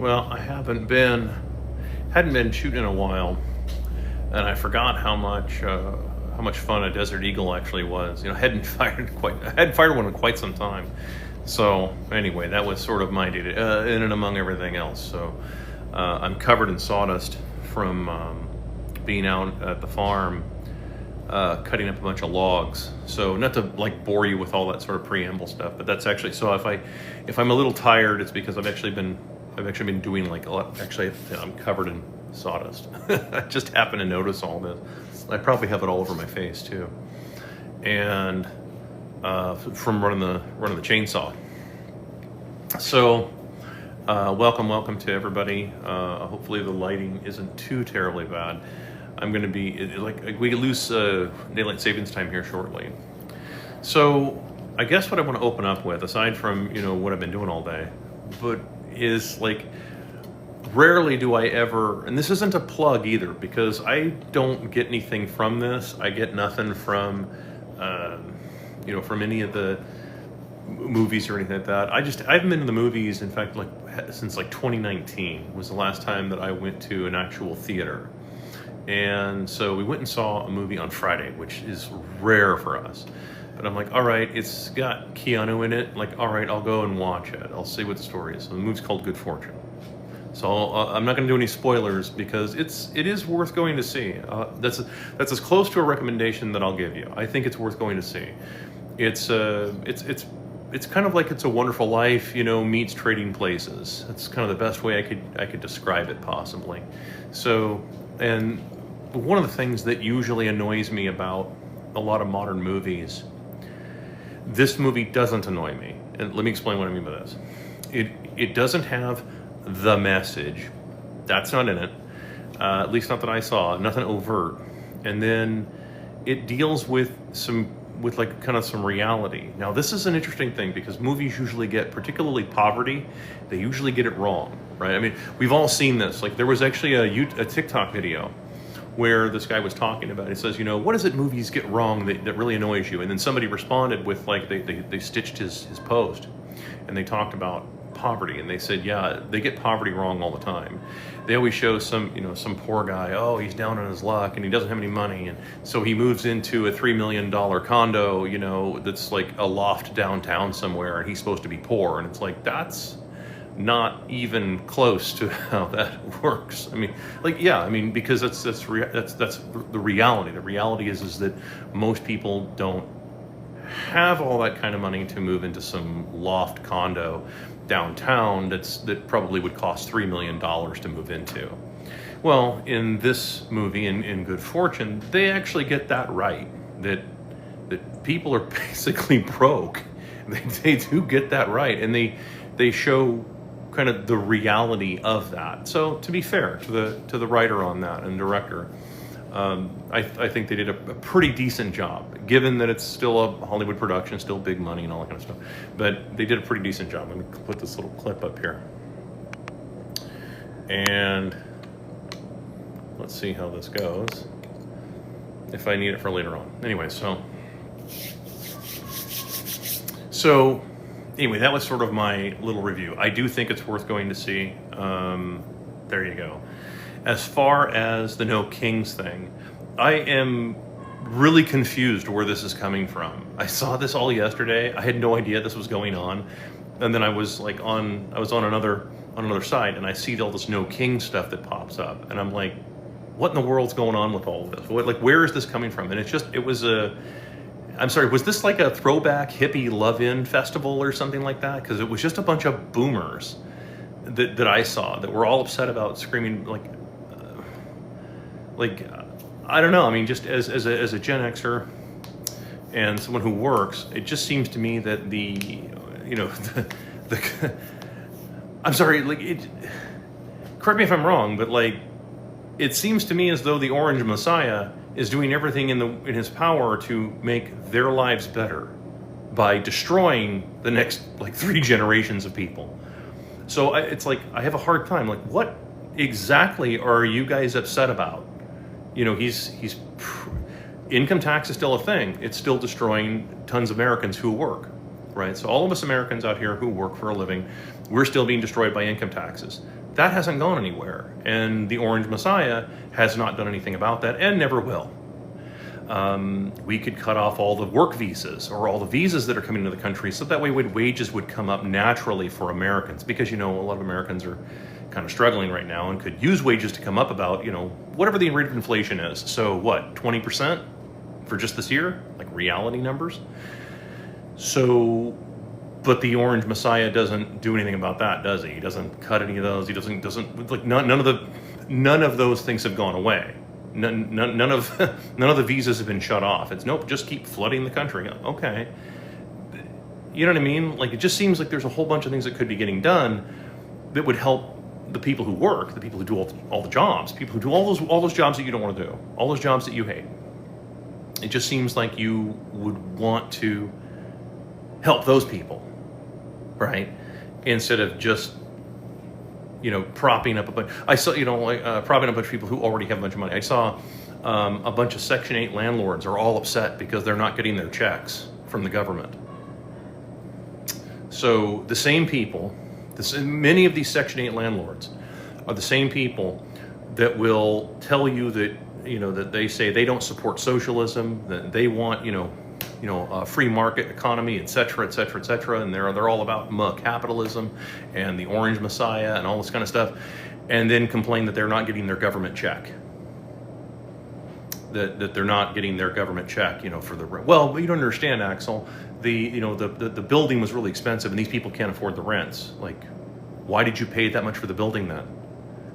Well, I hadn't been shooting in a while, and I forgot how much fun a Desert Eagle actually was. I hadn't fired one in quite some time. So anyway, that was sort of my day, in and among everything else. So I'm covered in sawdust from being out at the farm, cutting up a bunch of logs. So not to bore you with all that sort of preamble stuff, but that's actually, so if I'm a little tired, it's because I've actually been doing a lot. Actually, I'm covered in sawdust. I just happen to notice all this. I probably have it all over my face too, and from running the chainsaw. So welcome to everybody. Hopefully the lighting isn't too terribly bad. I'm going to be we lose daylight savings time here shortly. So I guess what I want to open up with, aside from what I've been doing all day, but is rarely do I ever, and this isn't a plug either, because I don't get anything from this. I get nothing from from any of the movies or anything like that. I haven't been to the movies, in fact, since 2019 was the last time that I went to an actual theater. And so we went and saw a movie on Friday, which is rare for us. But I'm all right, it's got Keanu in it. All right, I'll go and watch it. I'll see what the story is. So the movie's called Good Fortune. So I'm not going to do any spoilers because it is worth going to see. That's as close to a recommendation that I'll give you. I think it's worth going to see. It's kind of like It's a Wonderful Life, meets Trading Places. That's kind of the best way I could describe it possibly. So, and one of the things that usually annoys me about a lot of modern movies, this movie doesn't annoy me. And let me explain what I mean by this. It doesn't have the message. That's not in it. At least not that I saw. Nothing overt. And then it deals with some reality. Now, this is an interesting thing because movies usually get, particularly poverty, they usually get it wrong, right? I mean, we've all seen this. There was actually a TikTok video where this guy was talking about, it says, what is it movies get wrong that really annoys you? And then somebody responded with, they stitched his post, and they talked about poverty, and they said, yeah, they get poverty wrong all the time. They always show some poor guy, oh, he's down on his luck and he doesn't have any money, and so he moves into a $3 million condo, that's a loft downtown somewhere, and he's supposed to be poor, and it's that's not even close to how that works. I mean, because that's the reality. The reality is that most people don't have all that kind of money to move into some loft condo downtown that probably would cost $3 million to move into. Well, in this movie, in Good Fortune, they actually get that right, that people are basically broke. They do get that right, and they show kind of the reality of that. So to be fair to the writer on that and director, I think they did a pretty decent job, given that it's still a Hollywood production, still big money and all that kind of stuff. But they did a pretty decent job. I'm going to put this little clip up here. And let's see how this goes, if I need it for later on. Anyway, so anyway, that was sort of my little review. I do think it's worth going to see. There you go. As far as the No Kings thing, I am really confused where this is coming from. I saw this all yesterday. I had no idea this was going on, and then I was on another site, and I see all this No King stuff that pops up, and I'm like, what in the world's going on with all of this? Where is this coming from? And I'm sorry, was this a throwback hippie love-in festival or something like that? Because it was just a bunch of boomers that I saw that were all upset about screaming I don't know. I mean, just as a Gen Xer and someone who works, it just seems to me that I'm sorry, correct me if I'm wrong, but it seems to me as though the Orange Messiah is doing everything in his power to make their lives better by destroying the next 3 generations of people. So it's I have a hard time. What exactly are you guys upset about? He's income tax is still a thing. It's still destroying tons of Americans who work, right? So all of us Americans out here who work for a living, we're still being destroyed by income taxes. That hasn't gone anywhere. And the Orange Messiah has not done anything about that and never will. We could cut off all the work visas or all the visas that are coming into the country, so that way wages would come up naturally for Americans, because, you know, a lot of Americans are kind of struggling right now and could use wages to come up about, you know, whatever the rate of inflation is. So what, 20% for just this year, like reality numbers? So, but the Orange Messiah doesn't do anything about that, does he? He doesn't cut any of those. He doesn't like none of those things have gone away. None of the visas have been shut off. It's nope, just keep flooding the country. Okay, you know what I mean? Like, it just seems like there's a whole bunch of things that could be getting done that would help the people who work, the people who do all the jobs, people who do all those jobs that you don't want to do, all those jobs that you hate. It just seems like you would want to help those people, right? Instead of just, you know, propping up a bunch. I saw, you know, like propping up a bunch of people who already have a bunch of money. I saw a bunch of Section 8 landlords are all upset because they're not getting their checks from the government. So the same people, many of these Section 8 landlords are the same people that will tell you that, you know, that they say they don't support socialism, that they want, a free market economy, et cetera, et cetera, et cetera. And they're all about capitalism and the Orange Messiah and all this kind of stuff. And then complain that they're not getting their government check. That they're not getting their government check, you know, for the rent. Well, you don't understand, Axel. The building was really expensive and these people can't afford the rents. Like, why did you pay that much for the building then?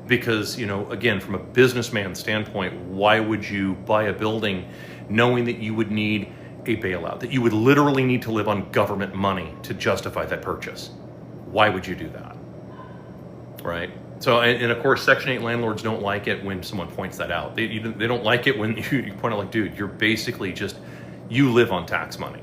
Because, you know, again, from a businessman standpoint, why would you buy a building knowing that you would need a bailout, that you would literally need to live on government money to justify that purchase? Why would you do that? Right? So, and of course, Section 8 landlords don't like it when someone points that out. They don't like it when you point out, like, dude, you're basically you live on tax money.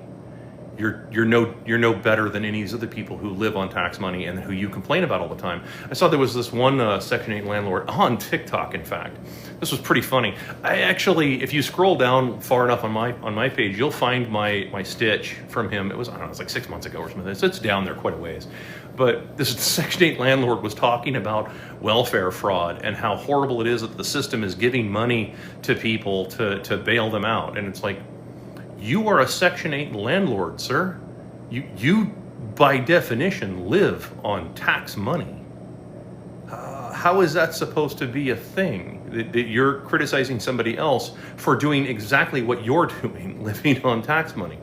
You're no better than any of these other people who live on tax money and who you complain about all the time. I saw there was this one Section 8 landlord on TikTok. In fact, this was pretty funny. I actually, if you scroll down far enough on my page, you'll find my stitch from him. It was, I don't know, it was like 6 months ago or something. It's down there quite a ways. But this Section 8 landlord was talking about welfare fraud and how horrible it is that the system is giving money to people to bail them out. And it's like, you are a Section 8 landlord, sir. You by definition, live on tax money. How is that supposed to be a thing? That you're criticizing somebody else for doing exactly what you're doing, living on tax money.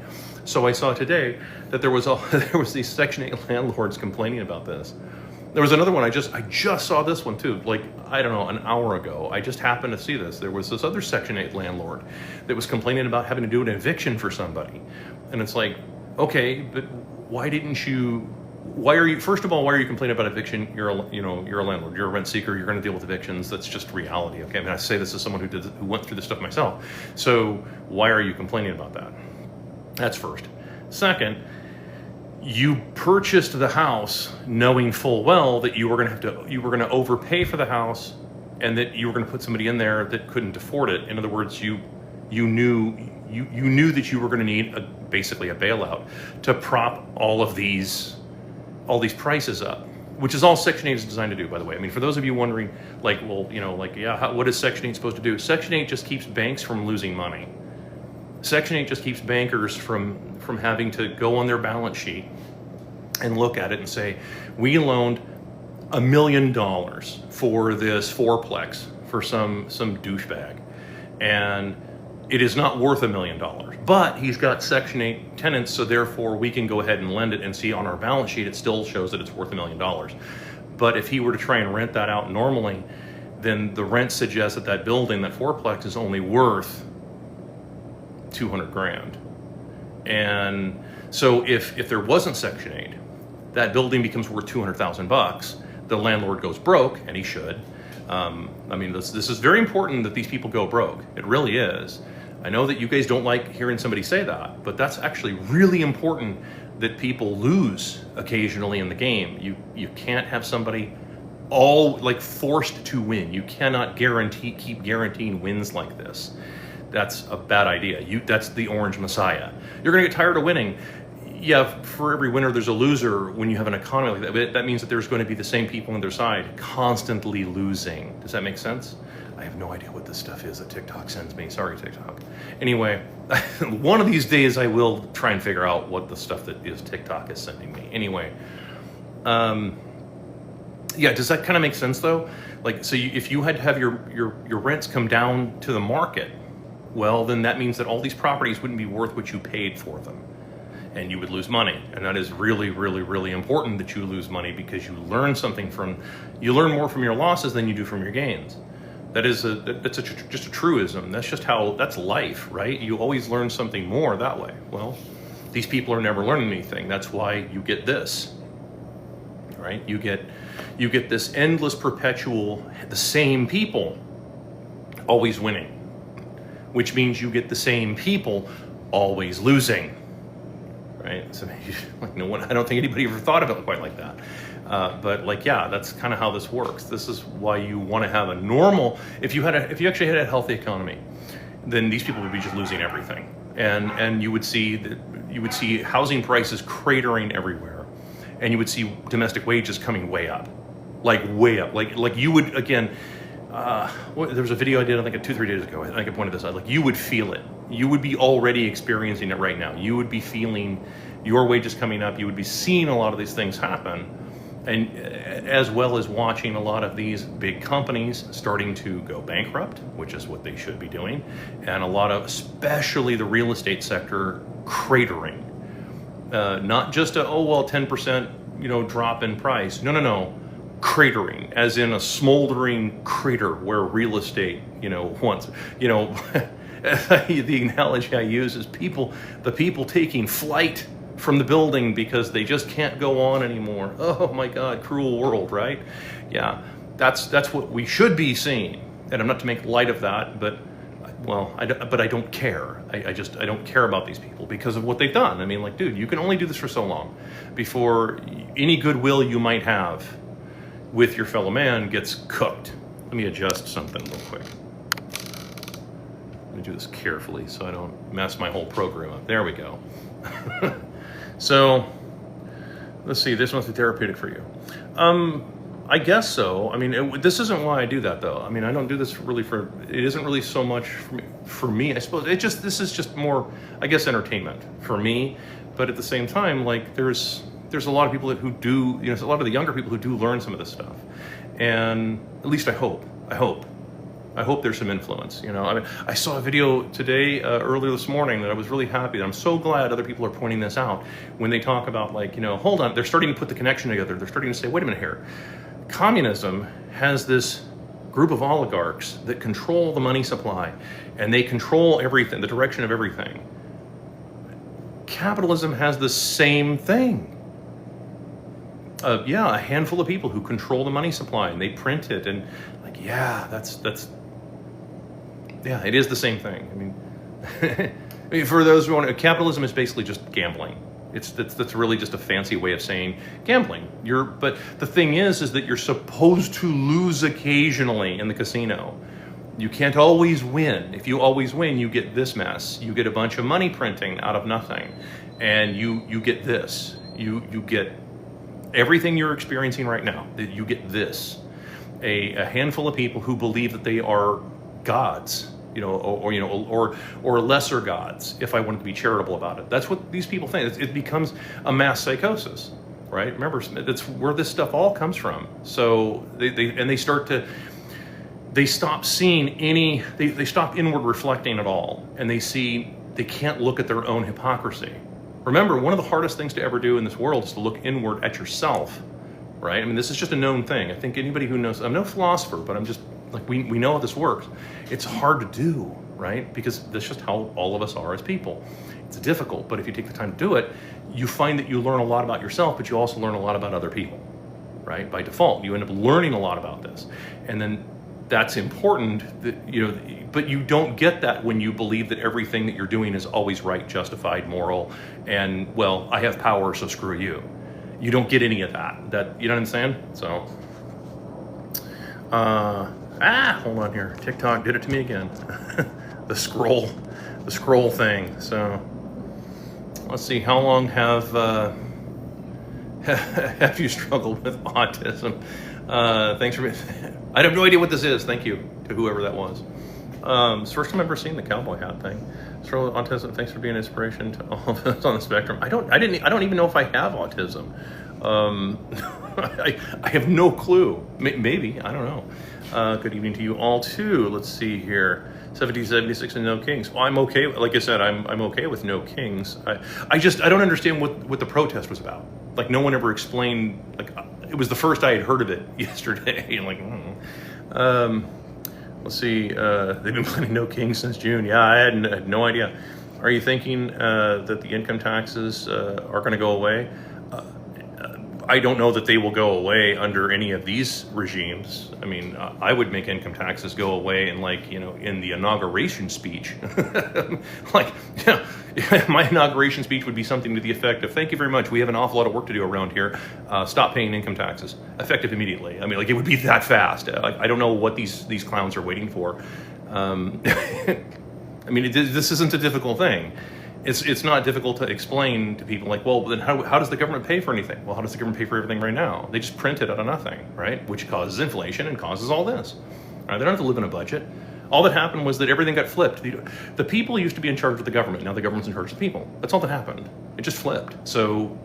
So I saw today that there was these Section 8 landlords complaining about this. There was another one, I just saw this one too, like, I don't know, an hour ago. I just happened to see this. There was this other Section 8 landlord that was complaining about having to do an eviction for somebody. And it's like, okay, but first of all, why are you complaining about eviction? You're a landlord, you're a rent seeker, you're gonna deal with evictions. That's just reality, okay? I mean, I say this as someone who went through this stuff myself. So why are you complaining about that? That's first. Second, you purchased the house knowing full well that you were going to overpay for the house, and that you were going to put somebody in there that couldn't afford it. In other words, you knew that you were going to need basically a bailout to prop all these prices up, which is all Section 8 is designed to do, by the way. I mean, for those of you wondering, like, well, you know, like, yeah, what is Section 8 supposed to do? Section 8 just keeps banks from losing money. Section 8 just keeps bankers from having to go on their balance sheet and look at it and say, we loaned $1 million for this fourplex for some douchebag, and it is not worth $1 million, but he's got Section 8 tenants, so therefore we can go ahead and lend it and see on our balance sheet it still shows that it's worth $1 million. But if he were to try and rent that out normally, then the rent suggests that building, that fourplex, is only worth $200,000. And so if there wasn't Section 8, that building becomes worth $200,000. The landlord goes broke, and he should. I mean, this is very important that these people go broke. It really is. I know that you guys don't like hearing somebody say that, but that's actually really important, that people lose occasionally in the game. You can't have somebody forced to win. You cannot keep guaranteeing wins like this. That's a bad idea. That's the Orange Messiah. You're going to get tired of winning. yeah, for every winner, there's a loser when you have an economy like that. But that means that there's going to be the same people on their side constantly losing. Does that make sense? I have no idea what this stuff is that TikTok sends me. Sorry, TikTok. Anyway, one of these days I will try and figure out what the stuff that is TikTok is sending me. Anyway, yeah, does that kind of make sense though? Like, so if you had to have your rents come down to the market, well, then that means that all these properties wouldn't be worth what you paid for them. And you would lose money. And that is really, really, really important that you lose money, because you learn you learn more from your losses than you do from your gains. That's just a truism. That's life, right? You always learn something more that way. Well, these people are never learning anything. That's why you get this, right? You get this endless, perpetual, the same people always winning, which means you get the same people always losing. Right? So like no one, I don't think anybody ever thought of it quite like that. But like, yeah, that's kind of how this works. This is why you want to have a normal, if you actually had a healthy economy, then these people would be just losing everything. And you would see housing prices cratering everywhere. And you would see domestic wages coming way up. Like way up. Like you would, again, there was a video I did, I think 2-3 days ago. I think I pointed this out. Like, you would feel it. You would be already experiencing it right now. You would be feeling your wages coming up. You would be seeing a lot of these things happen, and as well as watching a lot of these big companies starting to go bankrupt, which is what they should be doing, and a lot of, especially the real estate sector, cratering. Not just a 10% drop in price. No. Cratering, as in a smoldering crater where real estate, once, the analogy I use is the people taking flight from the building because they just can't go on anymore. Oh my God, cruel world, right? Yeah, that's what we should be seeing. And I'm not to make light of that, but I don't care. I don't care about these people because of what they've done. I mean, like, dude, you can only do this for so long before any goodwill you might have with your fellow man gets cooked. Let me adjust something real quick. Let me do this carefully so I don't mess my whole program up. There we go. So, let's see, this must be therapeutic for you. I guess so. I mean, this isn't why I do that though. I mean, I don't do this really it isn't really so much for me, I suppose. This is just more, I guess, entertainment for me. But at the same time, like, there's a lot of people who do, a lot of the younger people who do learn some of this stuff. And at least I hope there's some influence. I mean, I saw a video today, earlier this morning, that I was really happy. I'm so glad other people are pointing this out when they talk about, like, hold on, they're starting to put the connection together. They're starting to say, wait a minute here. Communism has this group of oligarchs that control the money supply, and they control everything, the direction of everything. Capitalism has the same thing. A handful of people who control the money supply, and they print it, and like, it is the same thing. I mean, for those who want to, capitalism is basically just gambling. That's really just a fancy way of saying gambling. But the thing is that you're supposed to lose occasionally in the casino. You can't always win. If you always win, you get this mess. You get a bunch of money printing out of nothing, and you get this. You get everything you're experiencing right now. You get this. A handful of people who believe that they are gods, or lesser gods, if I wanted to be charitable about it. That's what these people think. It becomes a mass psychosis, right? Remember, that's where this stuff all comes from. So they stop seeing they stop inward reflecting at all, and they can't look at their own hypocrisy. Remember, one of the hardest things to ever do in this world is to look inward at yourself, right? I mean, this is just a known thing. I think anybody who knows, I'm no philosopher, but I'm just, like, we know how this works. It's hard to do, right? Because that's just how all of us are as people. It's difficult, but if you take the time to do it, you find that you learn a lot about yourself, but you also learn a lot about other people, right? By default, you end up learning a lot about this. And then that's important, but you don't get that when you believe that everything that you're doing is always right, justified, moral, and, well, I have power, so screw you. You don't get any of that. You know what I'm saying? So, hold on here. TikTok did it to me again. the scroll thing. So, Let's see, how long have have you struggled with autism? Thanks for I have no idea what this is. Thank you to whoever that was. It's the first time I've ever seen the cowboy hat thing. Struggle with autism. Thanks for being an inspiration to all of us on the spectrum. I don't even know if I have autism. I have no clue. Maybe, I don't know. Good evening to you all too. Let's see here. 1776 and no kings. Well, I'm okay. Like I said, I'm okay with no kings. I don't understand what the protest was about. Like, no one ever explained. Like, it was the first I had heard of it yesterday. And like, let's see. They've been planning no kings since June. Yeah, I had no idea. Are you thinking that the income taxes are going to go away? I don't know that they will go away under any of these regimes. I mean, I would make income taxes go away in, like, you know, in the inauguration speech. Like, yeah, my inauguration speech would be something to the effect of, thank you very much, we have an awful lot of work to do around here. Stop paying income taxes, effective immediately. I mean, like, it would be that fast. I don't know what these clowns are waiting for. I mean, this isn't a difficult thing. It's not difficult to explain to people, like, well, then how does the government pay for anything? Well, how does the government pay for everything right now? They just print it out of nothing, right? Which causes inflation and causes all this. Right? They don't have to live in a budget. All that happened was that everything got flipped. The people used to be in charge of the government. Now the government's in charge of the people. That's all that happened. It just flipped. So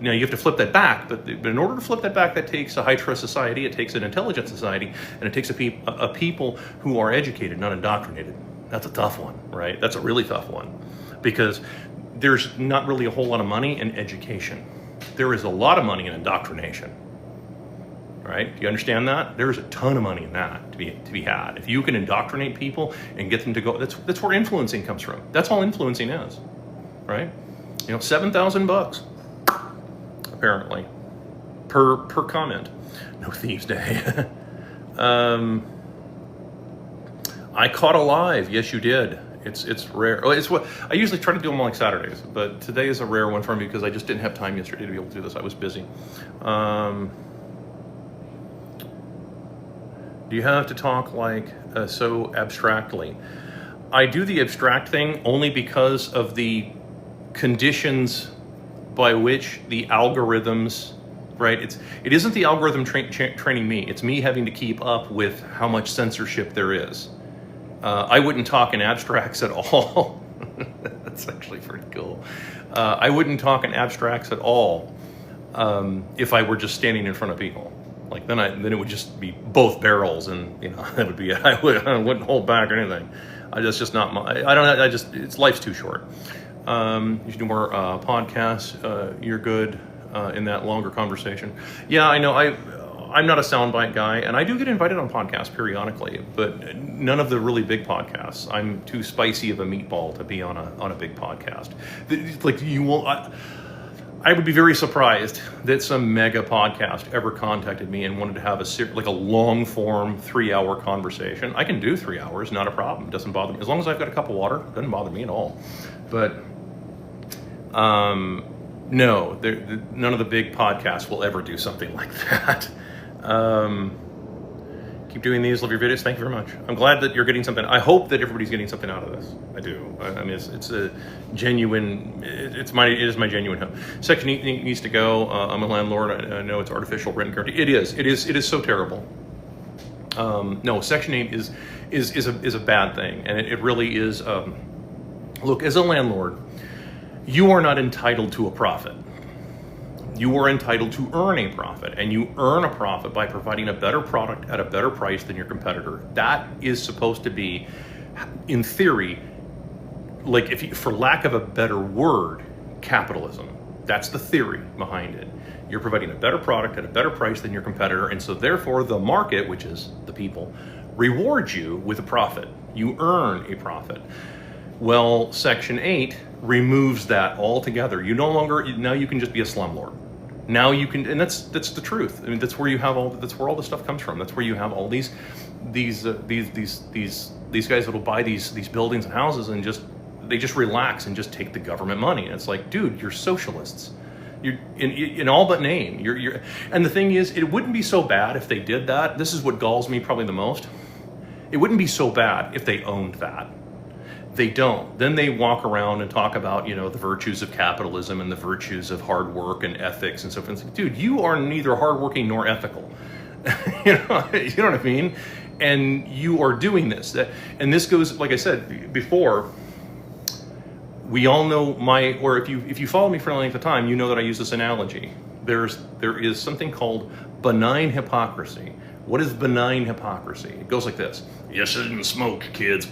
now you have to flip that back, but in order to flip that back, that takes a high-trust society, it takes an intelligent society, and it takes a people who are educated, not indoctrinated. That's a tough one, right? That's a really tough one. Because there's not really a whole lot of money in education. There is a lot of money in indoctrination, right? Do you understand that? There's a ton of money in that to be had. If you can indoctrinate people and get them to go, that's where influencing comes from. That's all influencing is, right? You know, $7,000 apparently per comment. No Thieves Day. I caught a live. Yes, you did. It's rare. Oh, it's what I usually try to do them on, like, Saturdays, but today is a rare one for me because I just didn't have time yesterday to be able to do this. I was busy. Do you have to talk like so abstractly? I do the abstract thing only because of the conditions by which the algorithms, right? It isn't the algorithm training me. It's me having to keep up with how much censorship there is. I wouldn't talk in abstracts at all. That's actually pretty cool. I wouldn't talk in abstracts at all if I were just standing in front of people. Like, then it would just be both barrels, and, you know, that would be it. I wouldn't hold back or anything. That's just not my. It's life's too short. You should do more podcasts. You're good in that longer conversation. Yeah, I know. I'm not a soundbite guy, and I do get invited on podcasts periodically, but none of the really big podcasts. I'm too spicy of a meatball to be on a big podcast. Like, you will. I would be very surprised that some mega podcast ever contacted me and wanted to have a long form 3-hour conversation. I can do 3 hours, not a problem. It doesn't bother me as long as I've got a cup of water. It doesn't bother me at all. But no, none of the big podcasts will ever do something like that. Keep doing these. Love your videos. Thank you very much. I'm glad that you're getting something. I hope that everybody's getting something out of this. I do. I mean, it's a genuine. It is my genuine hope. Section 8 needs to go. I'm a landlord. I know it's artificial rent guarantee. It is so terrible. No, Section 8 is a bad thing, and it really is. Look, as a landlord, you are not entitled to a profit. You are entitled to earn a profit, and you earn a profit by providing a better product at a better price than your competitor. That is supposed to be, in theory, like, for lack of a better word, capitalism. That's the theory behind it. You're providing a better product at a better price than your competitor, and so therefore the market, which is the people, rewards you with a profit. You earn a profit. Well, Section 8 removes that altogether. Now you can just be a slumlord. Now you can, and that's the truth. I mean, that's where that's where all the stuff comes from. That's where you have all these guys that will buy these buildings and houses and they just relax and just take the government money. And it's like, dude, you're socialists. You're in all but name. And the thing is, it wouldn't be so bad if they did that. This is what galls me probably the most. It wouldn't be so bad if they owned that. They don't. Then they walk around and talk about, the virtues of capitalism and the virtues of hard work and ethics and so forth. It's like, dude, you are neither hardworking nor ethical. You know what I mean? And you are doing this. And this goes, like I said before, we all know or if you follow me for any length of time, you know that I use this analogy. There is something called benign hypocrisy. What is benign hypocrisy? It goes like this. You shouldn't smoke, kids.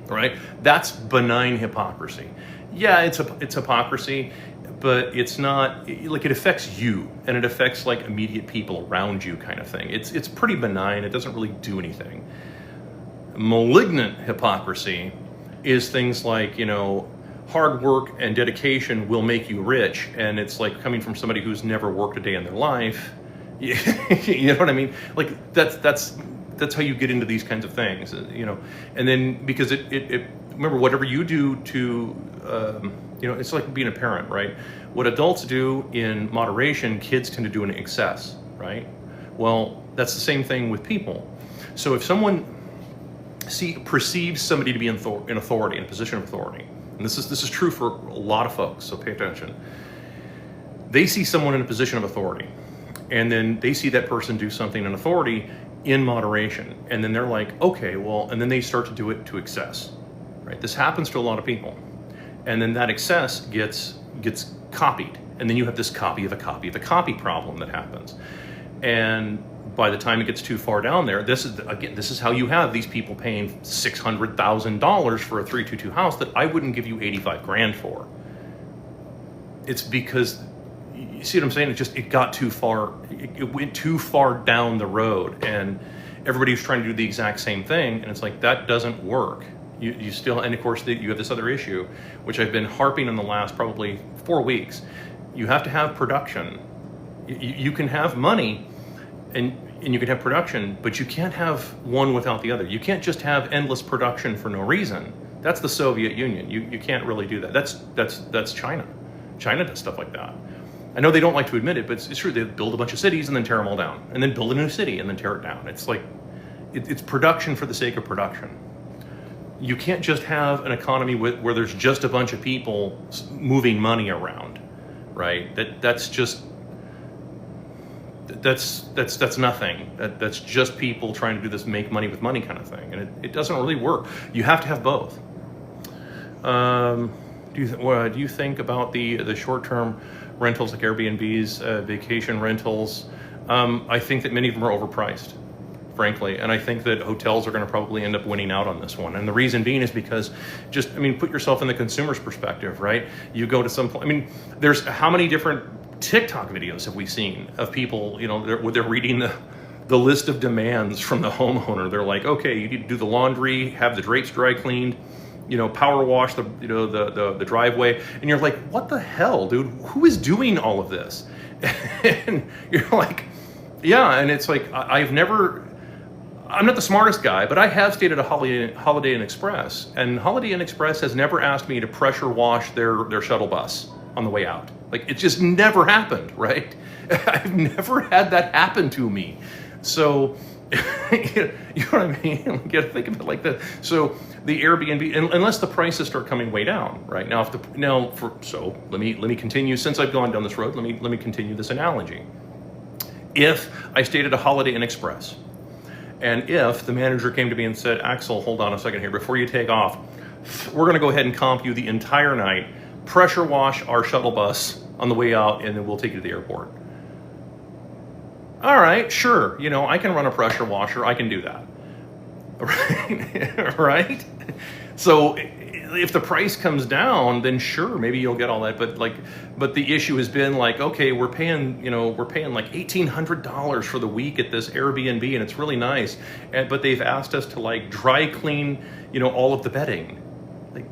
Right? That's benign hypocrisy. Yeah, it's hypocrisy, but it's not, like, it affects you, and it affects like immediate people around you kind of thing. It's pretty benign. It doesn't really do anything. Malignant hypocrisy is things like, hard work and dedication will make you rich, and it's like coming from somebody who's never worked a day in their life. You know what I mean? Like, that's how you get into these kinds of things, and then because it remember, whatever you do to, it's like being a parent, right? What adults do in moderation, kids tend to do in excess, right? Well, that's the same thing with people. So if someone perceives somebody to be in authority, in a position of authority, and this is true for a lot of folks, so pay attention. They see someone in a position of authority, and then they see that person do something in authority in moderation, and then they're like, okay, well, and then they start to do it to excess, right? This happens to a lot of people, and then that excess gets copied, and then you have this copy of a copy of a copy problem that happens, and by the time it gets too far down there, this is how you have these people paying $600,000 for a 322 house that I wouldn't give you 85 grand for. It's because, you see what I'm saying? It got too far. It went too far down the road, and everybody was trying to do the exact same thing, and it's like, that doesn't work. You still, and of course you have this other issue, which I've been harping on the last probably 4 weeks. You have to have production. You can have money, and you can have production, but you can't have one without the other. You can't just have endless production for no reason. That's the Soviet Union. You can't really do that. That's China. China does stuff like that. I know they don't like to admit it, but it's true. They build a bunch of cities and then tear them all down, and then build a new city and then tear it down. It's like, it's production for the sake of production. You can't just have an economy where there's just a bunch of people moving money around, right? That's nothing. That's just people trying to do this make money with money kind of thing, and it doesn't really work. You have to have both. Do you think about the short-term rentals like Airbnbs, vacation rentals? I think that many of them are overpriced, frankly, and I think that hotels are going to probably end up winning out on this one. And the reason being is because, put yourself in the consumer's perspective, right? You go to some place. There's how many different TikTok videos have we seen of people, they're reading the list of demands from the homeowner. They're like, okay, you need to do the laundry, have the drapes dry cleaned, power wash the driveway, and you're like, what the hell, dude? Who is doing all of this? And you're like, yeah, and it's like, I'm not the smartest guy, but I have stayed at a Holiday Inn Express, and Holiday Inn Express has never asked me to pressure wash their shuttle bus on the way out. Like, it just never happened, right? I've never had that happen to me. So, you know what I mean? You gotta think of it like that. So the Airbnb, unless the prices start coming way down, right? Let me continue. Since I've gone down this road, let me continue this analogy. If I stayed at a Holiday Inn Express, and if the manager came to me and said, Axel, hold on a second here, before you take off, we're gonna go ahead and comp you the entire night, pressure wash our shuttle bus on the way out, and then we'll take you to the airport. All right, sure, I can run a pressure washer, I can do that. Right? So if the price comes down, then sure, maybe you'll get all that. But the issue has been like, okay, we're paying like $1,800 for the week at this Airbnb, and it's really nice. But they've asked us to like dry clean, all of the bedding. Like,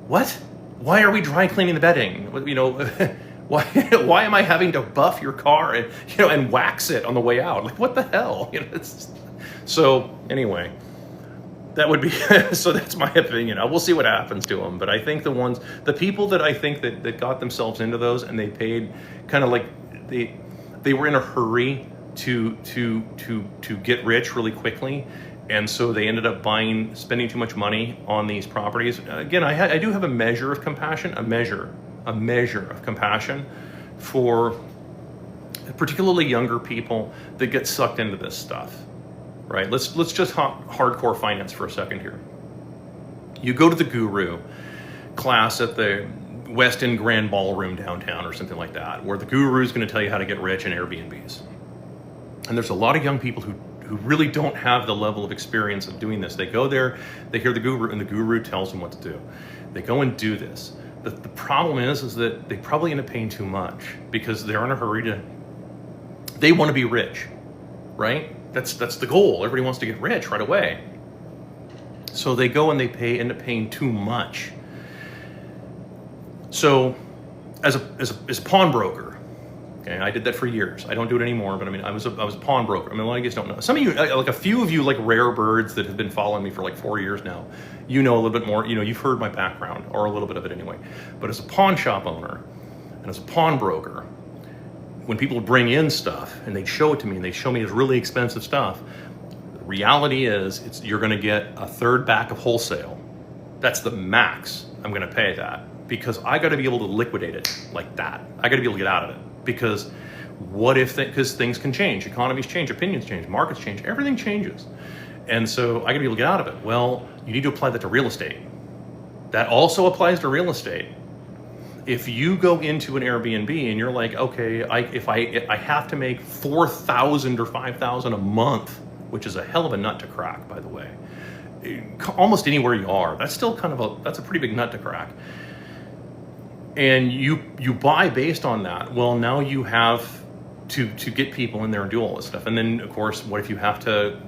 what? Why are we dry cleaning the bedding? Why am I having to buff your car and wax it on the way out? Like, what the hell? So anyway, that would be, so that's my opinion. We'll see what happens to them. But I think the people that I think that got themselves into those, and they paid kind of like, they were in a hurry to get rich really quickly, and so they ended up spending too much money on these properties. Again, I do have a measure of compassion, a measure of compassion for particularly younger people that get sucked into this stuff, right? Let's just hardcore finance for a second here. You go to the guru class at the West End Grand Ballroom downtown or something like that, where the guru is going to tell you how to get rich in Airbnbs. And there's a lot of young people who really don't have the level of experience of doing this. They go there, they hear the guru, and the guru tells them what to do. They go and do this. The problem is that they probably end up paying too much because they're in a hurry they want to be rich, right? That's the goal. Everybody wants to get rich right away. So they go and they end up paying too much. So as a pawnbroker, okay, I did that for years. I don't do it anymore, but I mean, I was a pawnbroker. I mean, a lot of you guys don't know. Some of you, like a few of you, like rare birds that have been following me for like 4 years now, you know a little bit more. You know, you've heard my background, or a little bit of it anyway. But as a pawn shop owner and as a pawnbroker, when people bring in stuff and they show it to me and they show me this really expensive stuff, the reality is you're going to get a third back of wholesale. That's the max I'm going to pay that, because I got to be able to liquidate it like that. I got to be able to get out of it, because what if because things can change, economies change, opinions change, markets change, everything changes. And so I got to be able to get out of it. Well, you need to apply that to real estate. That also applies to real estate. If you go into an Airbnb and you're like, okay, if I have to make $4,000 or $5,000 a month, which is a hell of a nut to crack, by the way. Almost anywhere you are, that's still that's a pretty big nut to crack. And you buy based on that. Well, now you have to get people in there and do all this stuff. And then, of course, what if you have to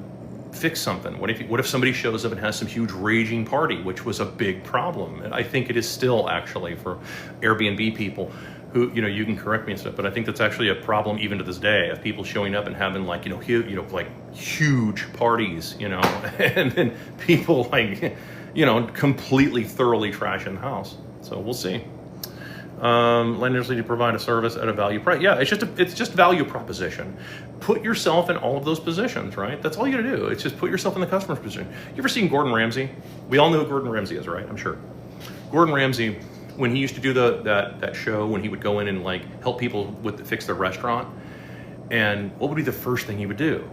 fix something? What if somebody shows up and has some huge raging party, which was a big problem? And I think it is still, actually, for Airbnb people who, you can correct me and stuff, but I think that's actually a problem even to this day, of people showing up and having like, huge parties, and then people completely thoroughly trashing the house. So we'll see. Lenders need to provide a service at a value price. Yeah, it's just value proposition. Put yourself in all of those positions, right? That's all you gotta do. It's just put yourself in the customer's position. You ever seen Gordon Ramsay? We all know who Gordon Ramsay is, right? I'm sure. Gordon Ramsay, when he used to do that show, when he would go in and like help people fix their restaurant, and what would be the first thing he would do?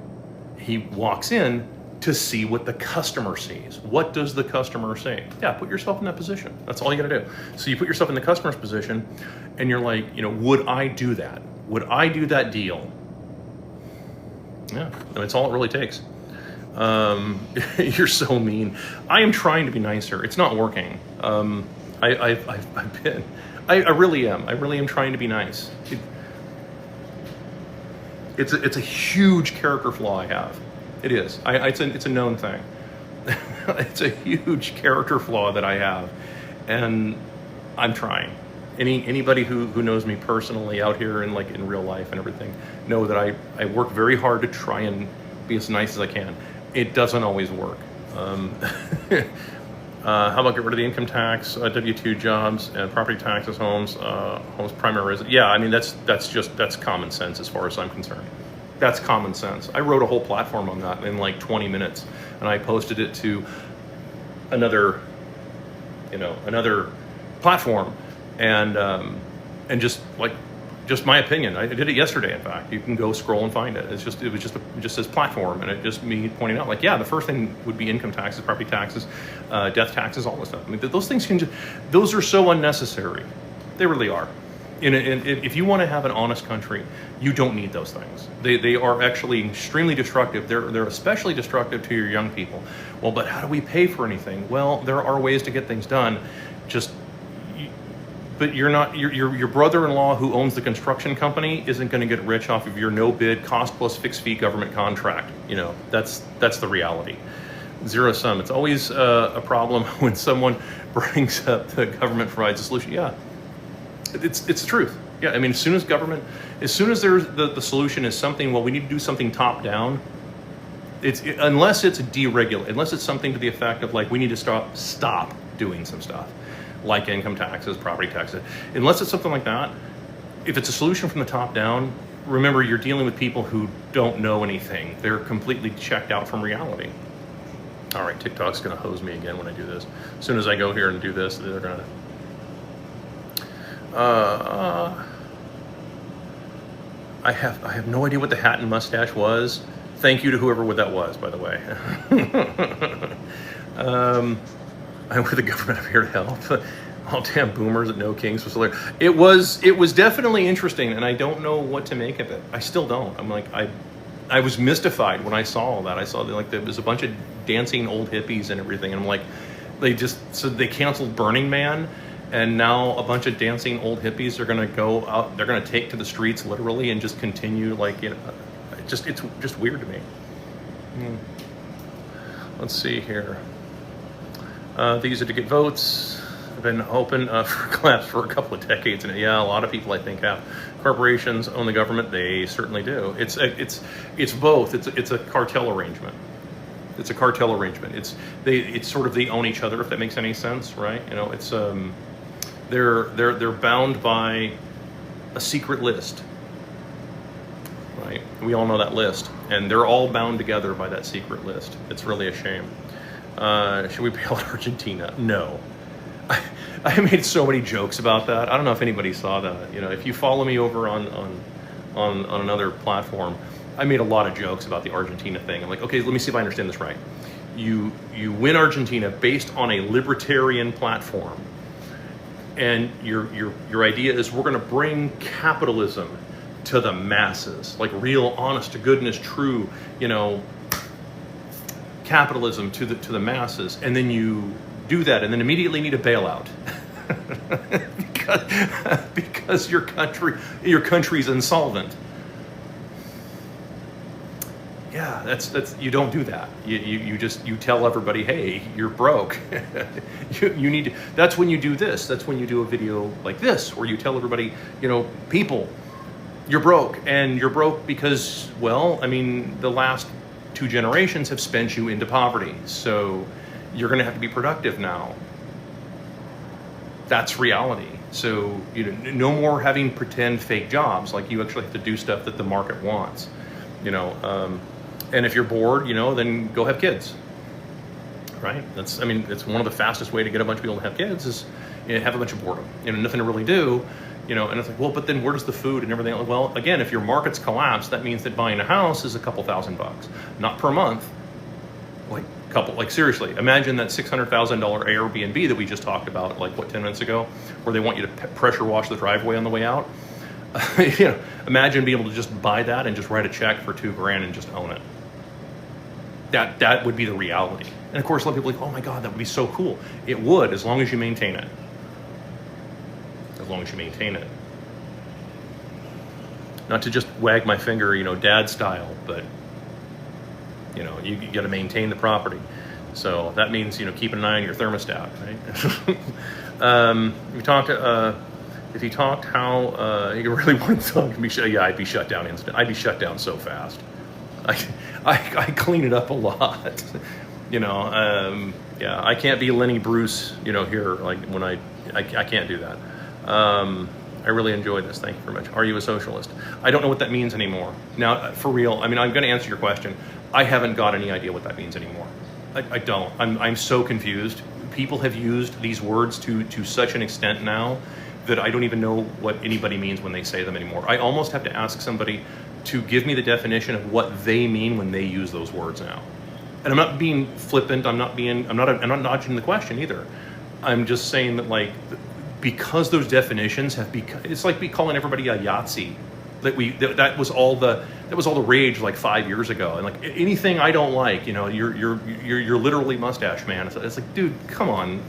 He walks in to see what the customer sees. What does the customer see? Yeah, put yourself in that position. That's all you gotta do. So you put yourself in the customer's position and you're like, would I do that? Would I do that deal? Yeah, that's all it really takes. You're so mean. I am trying to be nicer. It's not working. I really am. I really am trying to be nice. It's a huge character flaw I have. It is. It's a known thing. It's a huge character flaw that I have, and I'm trying. Anybody who knows me personally out here and like in real life and everything know that I work very hard to try and be as nice as I can. It doesn't always work. How about get rid of the income tax, W-2 jobs, and property taxes, homes primary residence? Yeah, I mean that's common sense as far as I'm concerned. That's common sense. I wrote a whole platform on that in like 20 minutes, and I posted it to another platform, and just my opinion. I did it yesterday. In fact, you can go scroll and find it. It was just this platform, and it just me pointing out like, yeah, the first thing would be income taxes, property taxes, death taxes, all this stuff. I mean, those things those are so unnecessary. They really are. And if you want to have an honest country, you don't need those things. They are actually extremely destructive. They're especially destructive to your young people. Well, but how do we pay for anything? Well, there are ways to get things done. But your brother-in-law who owns the construction company isn't going to get rich off of your no-bid, cost-plus fixed-fee government contract. That's the reality. Zero sum. It's always a problem when someone brings up the government provides a solution. Yeah. It's the truth. Yeah, I mean, as soon as there's the solution is something, well, we need to do something top down. Unless it's deregulate, unless it's something to the effect of like we need to stop doing some stuff, like income taxes, property taxes. Unless it's something like that, if it's a solution from the top down, remember, you're dealing with people who don't know anything. They're completely checked out from reality. All right, TikTok's going to hose me again when I do this. As soon as I go here and do this, they're going to... I have no idea what the hat and mustache was. Thank you to whoever that was, by the way. I'm with the government. I'm here to help. All damn boomers that know kings was hilarious. It was definitely interesting, and I don't know what to make of it. I still don't. I'm like, I was mystified when I saw all that. I saw that, like, there was a bunch of dancing old hippies and everything, and I'm like, they canceled Burning Man, and now a bunch of dancing old hippies are gonna go out. They're gonna take to the streets literally and just continue, like, you know, it's just weird to me. Let's see here. These are to get votes. Have been open for collapse for a couple of decades, and yeah, a lot of people I think have. Corporations own the government; they certainly do. It's both. It's a cartel arrangement. It's a cartel arrangement. It's sort of they own each other, if that makes any sense, right? You know, it's they're bound by a secret list, right? We all know that list, and they're all bound together by that secret list. It's really a shame. Should we bail out Argentina? No. I made so many jokes about that. I don't know if anybody saw that. You know, if you follow me over on another platform, I made a lot of jokes about the Argentina thing. I'm like, okay, let me see if I understand this right. You win Argentina based on a libertarian platform, and your idea is we're going to bring capitalism to the masses, like real, honest to goodness, true, you know, capitalism to the masses, and then you do that, and then immediately need a bailout because your country's insolvent. Yeah, that's you don't do that. You tell everybody, hey, you're broke. you need to, that's when you do this. That's when you do a video like this, where you tell everybody, you know, people, you're broke, and you're broke because, well, I mean, the last 2 generations have spent you into poverty, so you're going to have to be productive now. That's reality. So, you know, no more having pretend fake jobs. Like, you actually have to do stuff that the market wants. You know, and if you're bored, you know, then go have kids. Right? It's one of the fastest way to get a bunch of people to have kids is, you know, have a bunch of boredom. You know, nothing to really do. You know, and it's like, well, but then where's the food and everything? Well, again, if your markets collapse, that means that buying a house is a couple $1,000, not per month. Like seriously, imagine that $600,000 Airbnb that we just talked about, like, what, 10 minutes ago, where they want you to pressure wash the driveway on the way out. You know, imagine being able to just buy that and just write a check for $2,000 and just own it. That would be the reality. And of course, a lot of people are like, oh my God, that would be so cool. It would, as long as you maintain it. As long as you maintain it. Not to just wag my finger, you know, dad style, but, you know, you got to maintain the property. So that means, you know, keeping an eye on your thermostat, right? If you talked how you really want to be shut, yeah, I'd be shut down instant. I'd be shut down so fast. I clean it up a lot. You know, yeah, I can't be Lenny Bruce, you know, here, like, when I can't do that. I really enjoyed this. Thank you very much. Are you a socialist? I don't know what that means anymore. Now, for real, I mean, I'm going to answer your question. I haven't got any idea what that means anymore. I don't. I'm so confused. People have used these words to such an extent now that I don't even know what anybody means when they say them anymore. I almost have to ask somebody to give me the definition of what they mean when they use those words now. And I'm not being flippant. I'm not dodging the question either. I'm just saying that, like, because those definitions have become, it's like calling everybody a Yahtzee. That was all the rage like 5 years ago. And like, anything I don't like, you know, you're literally mustache man. It's like, dude, come on.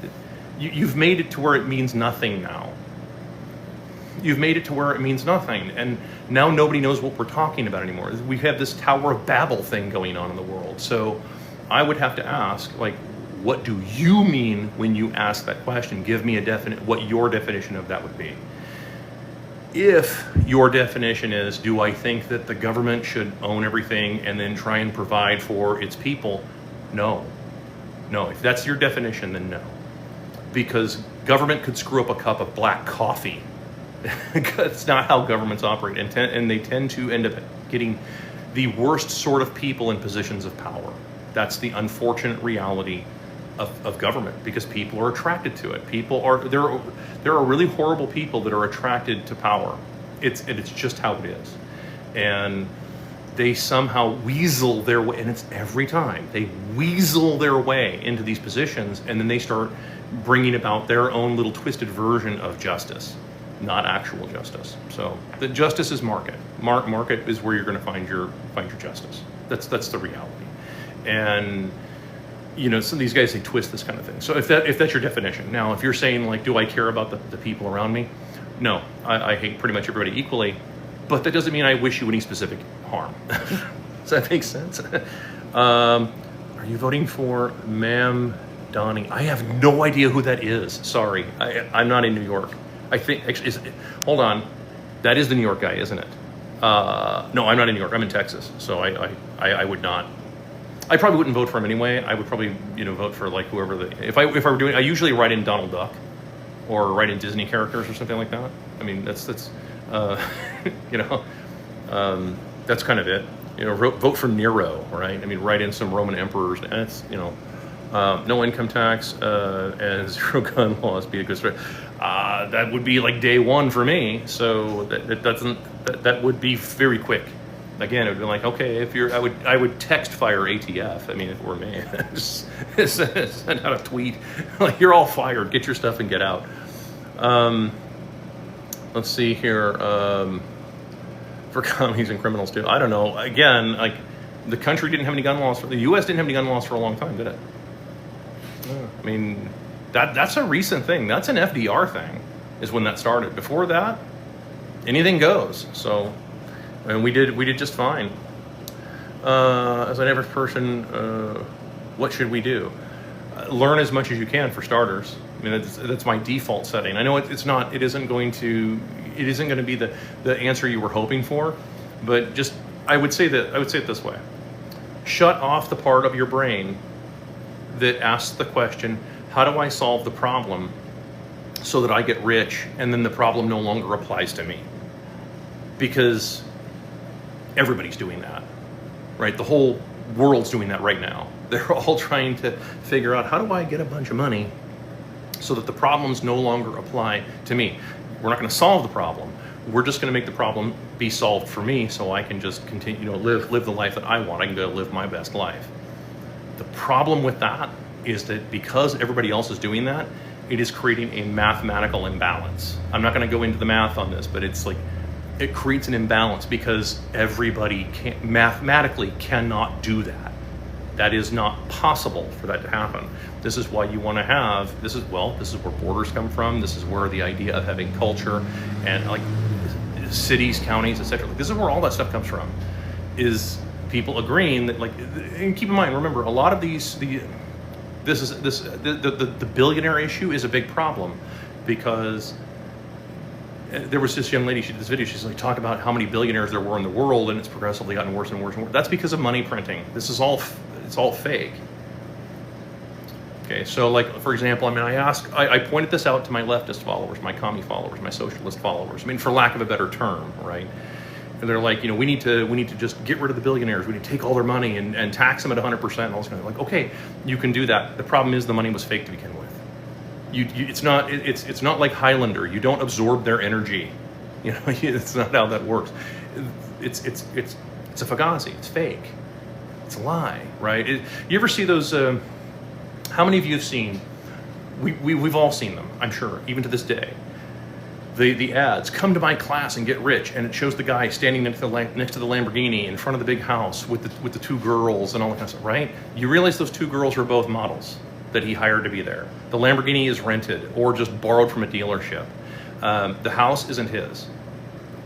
You've made it to where it means nothing now. You've made it to where it means nothing, and now nobody knows what we're talking about anymore. We have this Tower of Babel thing going on in the world. So I would have to ask, like, what do you mean when you ask that question? Give me what your definition of that would be. If your definition is, do I think that the government should own everything and then try and provide for its people? No. No, if that's your definition, then no. Because government could screw up a cup of black coffee That's not how governments operate, and they tend to end up getting the worst sort of people in positions of power. That's the unfortunate reality of government, because people are attracted to it. There are really horrible people that are attracted to power. It's just how it is, and they somehow weasel their way, and it's every time they weasel their way into these positions, and then they start bringing about their own little twisted version of justice, not actual justice. So the justice is market. Market is where you're going to find your justice. That's the reality. And some of these guys, they twist this kind of thing. So if that's your definition. Now, if you're saying, like, do I care about the people around me? No, I hate pretty much everybody equally, but that doesn't mean I wish you any specific harm. Does that make sense? Are you voting for Ma'am Donnie? I have no idea who that is. Sorry, I'm not in New York. I think, actually, hold on, that is the New York guy, isn't it? No, I'm not in New York. I'm in Texas, so I would not. I probably wouldn't vote for him anyway. I would probably vote for, like, whoever if I were doing. I usually write in Donald Duck, or write in Disney characters or something like that. I mean, that's that's kind of it. Vote for Nero, right? I mean, write in some Roman emperors. And it's no income tax and zero gun laws. Be a good story. That would be like day one for me. So that would be very quick. Again, it would be like, okay, if you're, I would text fire ATF. I mean, if it were me, just send out a tweet like, you're all fired. Get your stuff and get out. Let's see here. For commies and criminals too. I don't know. Again, like, the country didn't have any gun laws. The U.S. didn't have any gun laws for a long time, did it? I mean, that's a recent thing. That's an FDR thing, is when that started. Before that, anything goes. So, and we did just fine. As an average person, what should we do? Learn as much as you can, for starters. I mean, that's my default setting. I know it isn't going to be the answer you were hoping for, but just I would say it this way: shut off the part of your brain that asks the question, how do I solve the problem so that I get rich, and then the problem no longer applies to me? Because everybody's doing that, right? The whole world's doing that right now. They're all trying to figure out, how do I get a bunch of money so that the problems no longer apply to me? We're not going to solve the problem. We're just going to make the problem be solved for me, so I can just continue, live the life that I want. I can go live my best life. The problem with that is that because everybody else is doing that, it is creating a mathematical imbalance. I'm not going to go into the math on this, but it's like, it creates an imbalance because everybody mathematically cannot do that. That is not possible for that to happen. This is why you want to have, this is where borders come from. This is where the idea of having culture and, like, cities, counties, etc. This is where all that stuff comes from, is people agreeing that, like, and keep in mind, remember, a lot of the billionaire issue is a big problem, because there was this young lady, she did this video, she's like, talk about how many billionaires there were in the world, and it's progressively gotten worse and worse and worse. That's because of money printing. It's all fake. Okay, so, like, for example, I mean, I pointed this out to my leftist followers, my commie followers, my socialist followers, I mean, for lack of a better term, right? And they're like, we need to just get rid of the billionaires. We need to take all their money and tax them at 100% and all this kind of, like, okay, you can do that. The problem is the money was fake to begin with. It's not like Highlander. You don't absorb their energy. It's not how that works. It's a fugazi. It's fake. It's a lie, right? You ever see those? How many of you have seen? We've all seen them, I'm sure, even to this day. The ads, come to my class and get rich, and it shows the guy standing next to the Lamborghini in front of the big house with the two girls and all that kind of stuff, right? You realize those two girls are both models that he hired to be there. The Lamborghini is rented or just borrowed from a dealership. The house isn't his.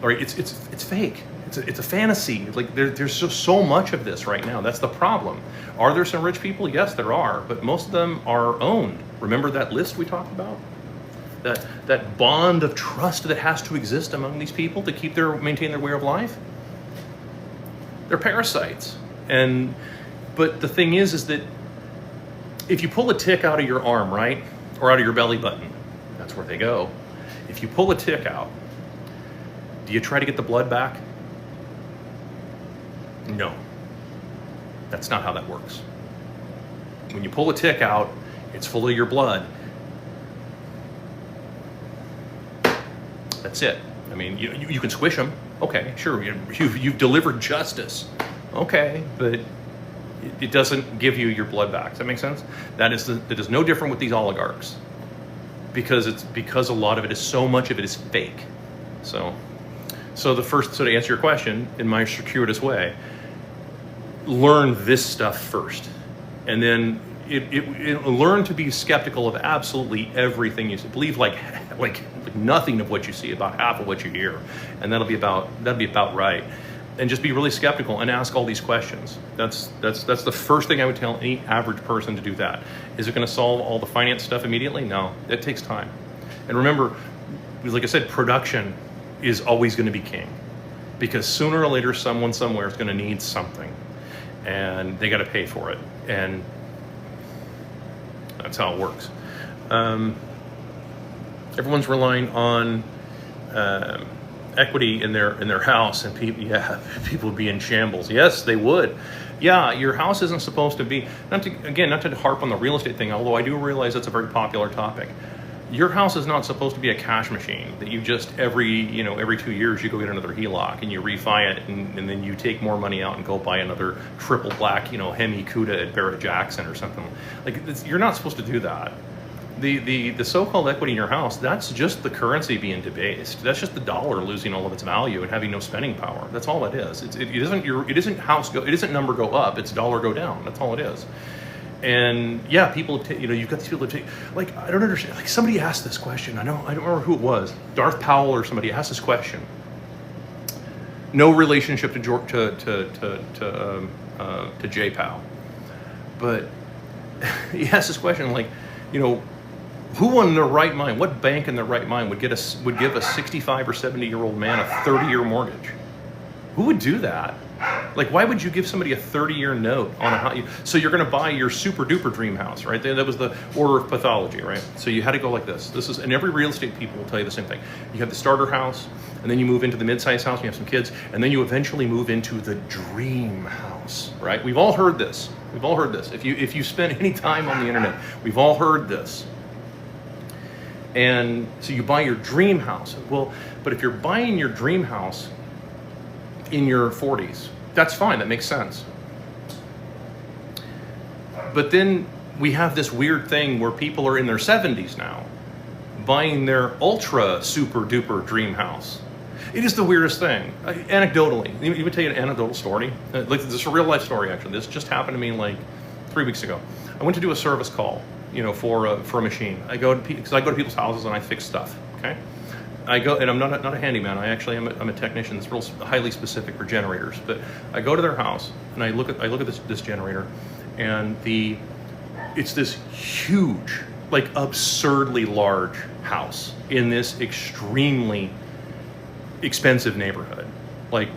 All right, it's fake. It's a fantasy. Like, there's just so much of this right now. That's the problem. Are there some rich people? Yes, there are, but most of them are owned. Remember that list we talked about? That bond of trust that has to exist among these people to maintain their way of life? They're parasites. But the thing is that if you pull a tick out of your arm, right, or out of your belly button, that's where they go. If you pull a tick out, Do you try to get the blood back? No. That's not how that works. When you pull a tick out, it's full of your blood. That's it. I mean, you can squish them. Okay, sure. You've delivered justice. Okay, but it doesn't give you your blood back. Does that make sense? That is no different with these oligarchs, because a lot of it is, so much of it is fake. So to answer your question in my circuitous way, learn this stuff first, and then learn to be skeptical of absolutely everything you see. Believe like nothing of what you see, about half of what you hear, and that'll be about right. And just be really skeptical and ask all these questions. That's the first thing I would tell any average person to do. That is it going to solve all the finance stuff immediately? No, it takes time. And remember, like I said, production is always going to be king, because sooner or later someone somewhere is going to need something, and they got to pay for it, and that's how it works. Everyone's relying on equity in their house, and people would be in shambles. Yes, they would. Yeah, your house isn't supposed to be, not to harp on the real estate thing, although I do realize that's a very popular topic. Your house is not supposed to be a cash machine that you just every 2 years you go get another HELOC and you refi it, and then you take more money out and go buy another triple black, Hemi Cuda at Barrett Jackson or something. Like, you're not supposed to do that. The so-called equity in your house, that's just the currency being debased. That's just the dollar losing all of its value and having no spending power. That's all it is. It isn't number go up, it's dollar go down. That's all it is. And yeah, people, you've got these people that take, like, I don't understand. Like, somebody asked this question. I don't remember who it was. Darth Powell or somebody asked this question. No relationship to Jay Powell, but he asked this question, like, who in their right mind, what bank in their right mind would give a 65 or 70-year-old man a 30-year mortgage? Who would do that? Like, why would you give somebody a 30-year note on a house? So you're going to buy your super duper dream house, right? That was the order of pathology, right? So you had to go like this. And every real estate people will tell you the same thing. You have the starter house, and then you move into the mid-sized house, and you have some kids, and then you eventually move into the dream house, right? We've all heard this. If you spend any time on the internet, we've all heard this. And so you buy your dream house. Well, but if you're buying your dream house in your 40s, that's fine, that makes sense. But then we have this weird thing where people are in their 70s now buying their ultra super duper dream house. It is the weirdest thing. Anecdotally, let me tell you an anecdotal story. Like, this is a real life story, actually. This just happened to me like 3 weeks ago. I went to do a service call, for a machine. Because I go to people's houses and I fix stuff. Okay. I go, and I'm not a handyman. I'm a technician. It's real highly specific for generators. But I go to their house and I look at this generator, and it's this huge, like, absurdly large house in this extremely expensive neighborhood, like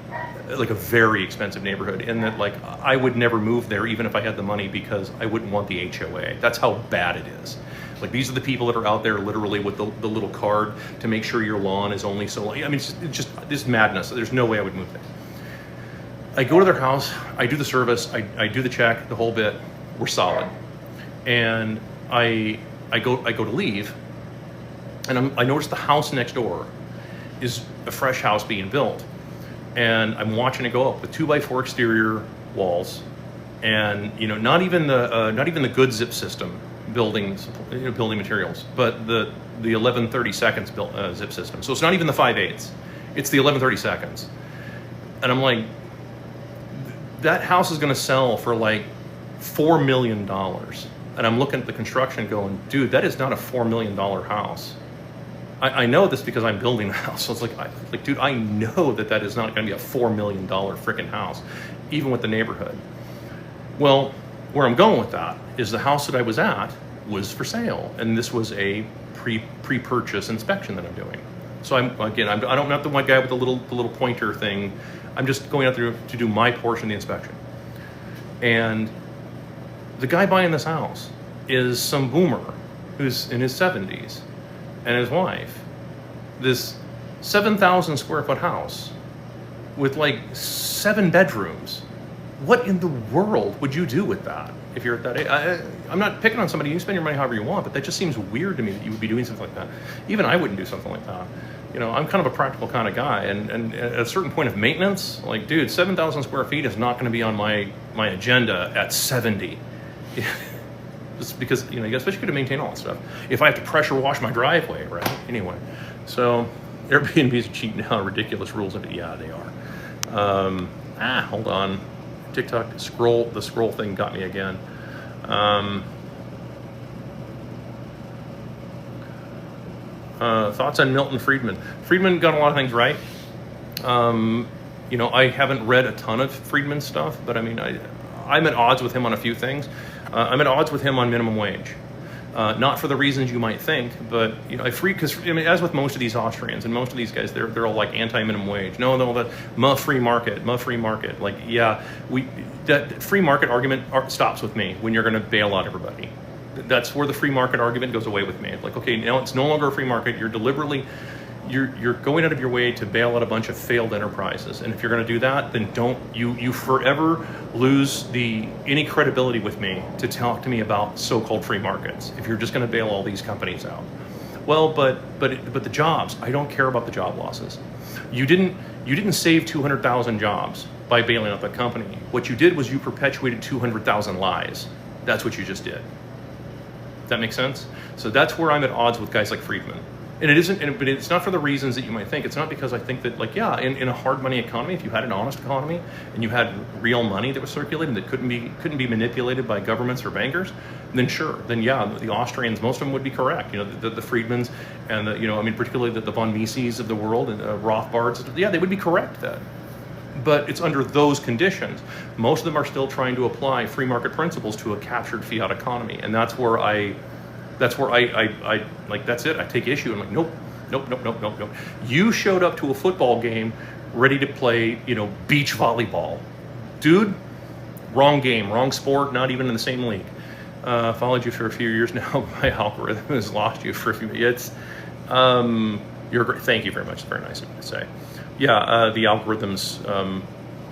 a very expensive neighborhood, in that, like, I would never move there even if I had the money, because I wouldn't want the HOA. That's how bad it is. Like, these are the people that are out there literally with the little card to make sure your lawn is only so. I mean, it's just this madness. There's no way I would move there. I go to their house, I do the service, I do the check, the whole bit. We're solid, and I go to leave, and I notice the house next door is a fresh house being built, and I'm watching it go up with 2x4 exterior walls, and not even the good zip system building materials, but the 11/30 seconds zip system. So it's not even the 5/8, it's the 11/30 seconds, and I'm like, that house is going to sell for like $4 million, and I'm looking at the construction going, dude, that is not a $4 million house. I know this because I'm building the house. So it's like, dude, I know that is not going to be a $4 million freaking house, even with the neighborhood. Well, where I'm going with that is the house that I was at was for sale, and this was a pre-purchase inspection that I'm doing. So I'm not the one guy with the little pointer thing. I'm just going out there to do my portion of the inspection. And the guy buying this house is some boomer who's in his 70s, and his wife, this 7,000 square foot house with like 7 bedrooms. What in the world would you do with that if you're at that age? I'm not picking on somebody. You spend your money however you want, but that just seems weird to me that you would be doing something like that. Even I wouldn't do something like that. You know, I'm kind of a practical kind of guy, and at a certain point of maintenance, like, dude, 7,000 square feet is not going to be on my agenda at 70. Just because, you know, especially to maintain all that stuff. If I have to pressure wash my driveway, right? Anyway, so Airbnb's are cheap now, ridiculous rules. Yeah, they are. Hold on. TikTok the scroll thing got me again. Thoughts on Milton Friedman? Friedman got a lot of things right. You know, I haven't read a ton of Friedman stuff, but I mean, I'm at odds with him on a few things. I'm at odds with him on minimum wage. Not for the reasons you might think, but you know, because I mean, as with most of these Austrians and most of these guys, they're all like anti-minimum wage. No, the free market. Like, yeah, that free market argument stops with me when you're going to bail out everybody. That's where the free market argument goes away with me. Like, okay, now it's no longer a free market. You're deliberately, you're going out of your way to bail out a bunch of failed enterprises. And if you're going to do that, then you forever lose any credibility with me to talk to me about so-called free markets. If you're just going to bail all these companies out. Well, but the jobs, I don't care about the job losses. You didn't save 200,000 jobs by bailing out the company. What you did was you perpetuated 200,000 lies. That's what you just did. That makes sense? So that's where I'm at odds with guys like Friedman. And it isn't, but it's not for the reasons that you might think. It's not because I think that, like, yeah, in a hard money economy, if you had an honest economy and you had real money that was circulating that couldn't be manipulated by governments or bankers, then sure, then yeah, the Austrians, most of them would be correct. You know, the Friedmans and particularly the von Mises of the world and Rothbards, yeah, they would be correct then. But it's under those conditions. Most of them are still trying to apply free market principles to a captured fiat economy, and that's where I like, that's it. I take issue. I'm like, nope. You showed up to a football game ready to play, you know, beach volleyball. Dude, wrong game, wrong sport, not even in the same league. Followed you for a few years now. My algorithm has lost you for a few years. You're great. Thank you very much. It's very nice of you to say. Yeah, the algorithms,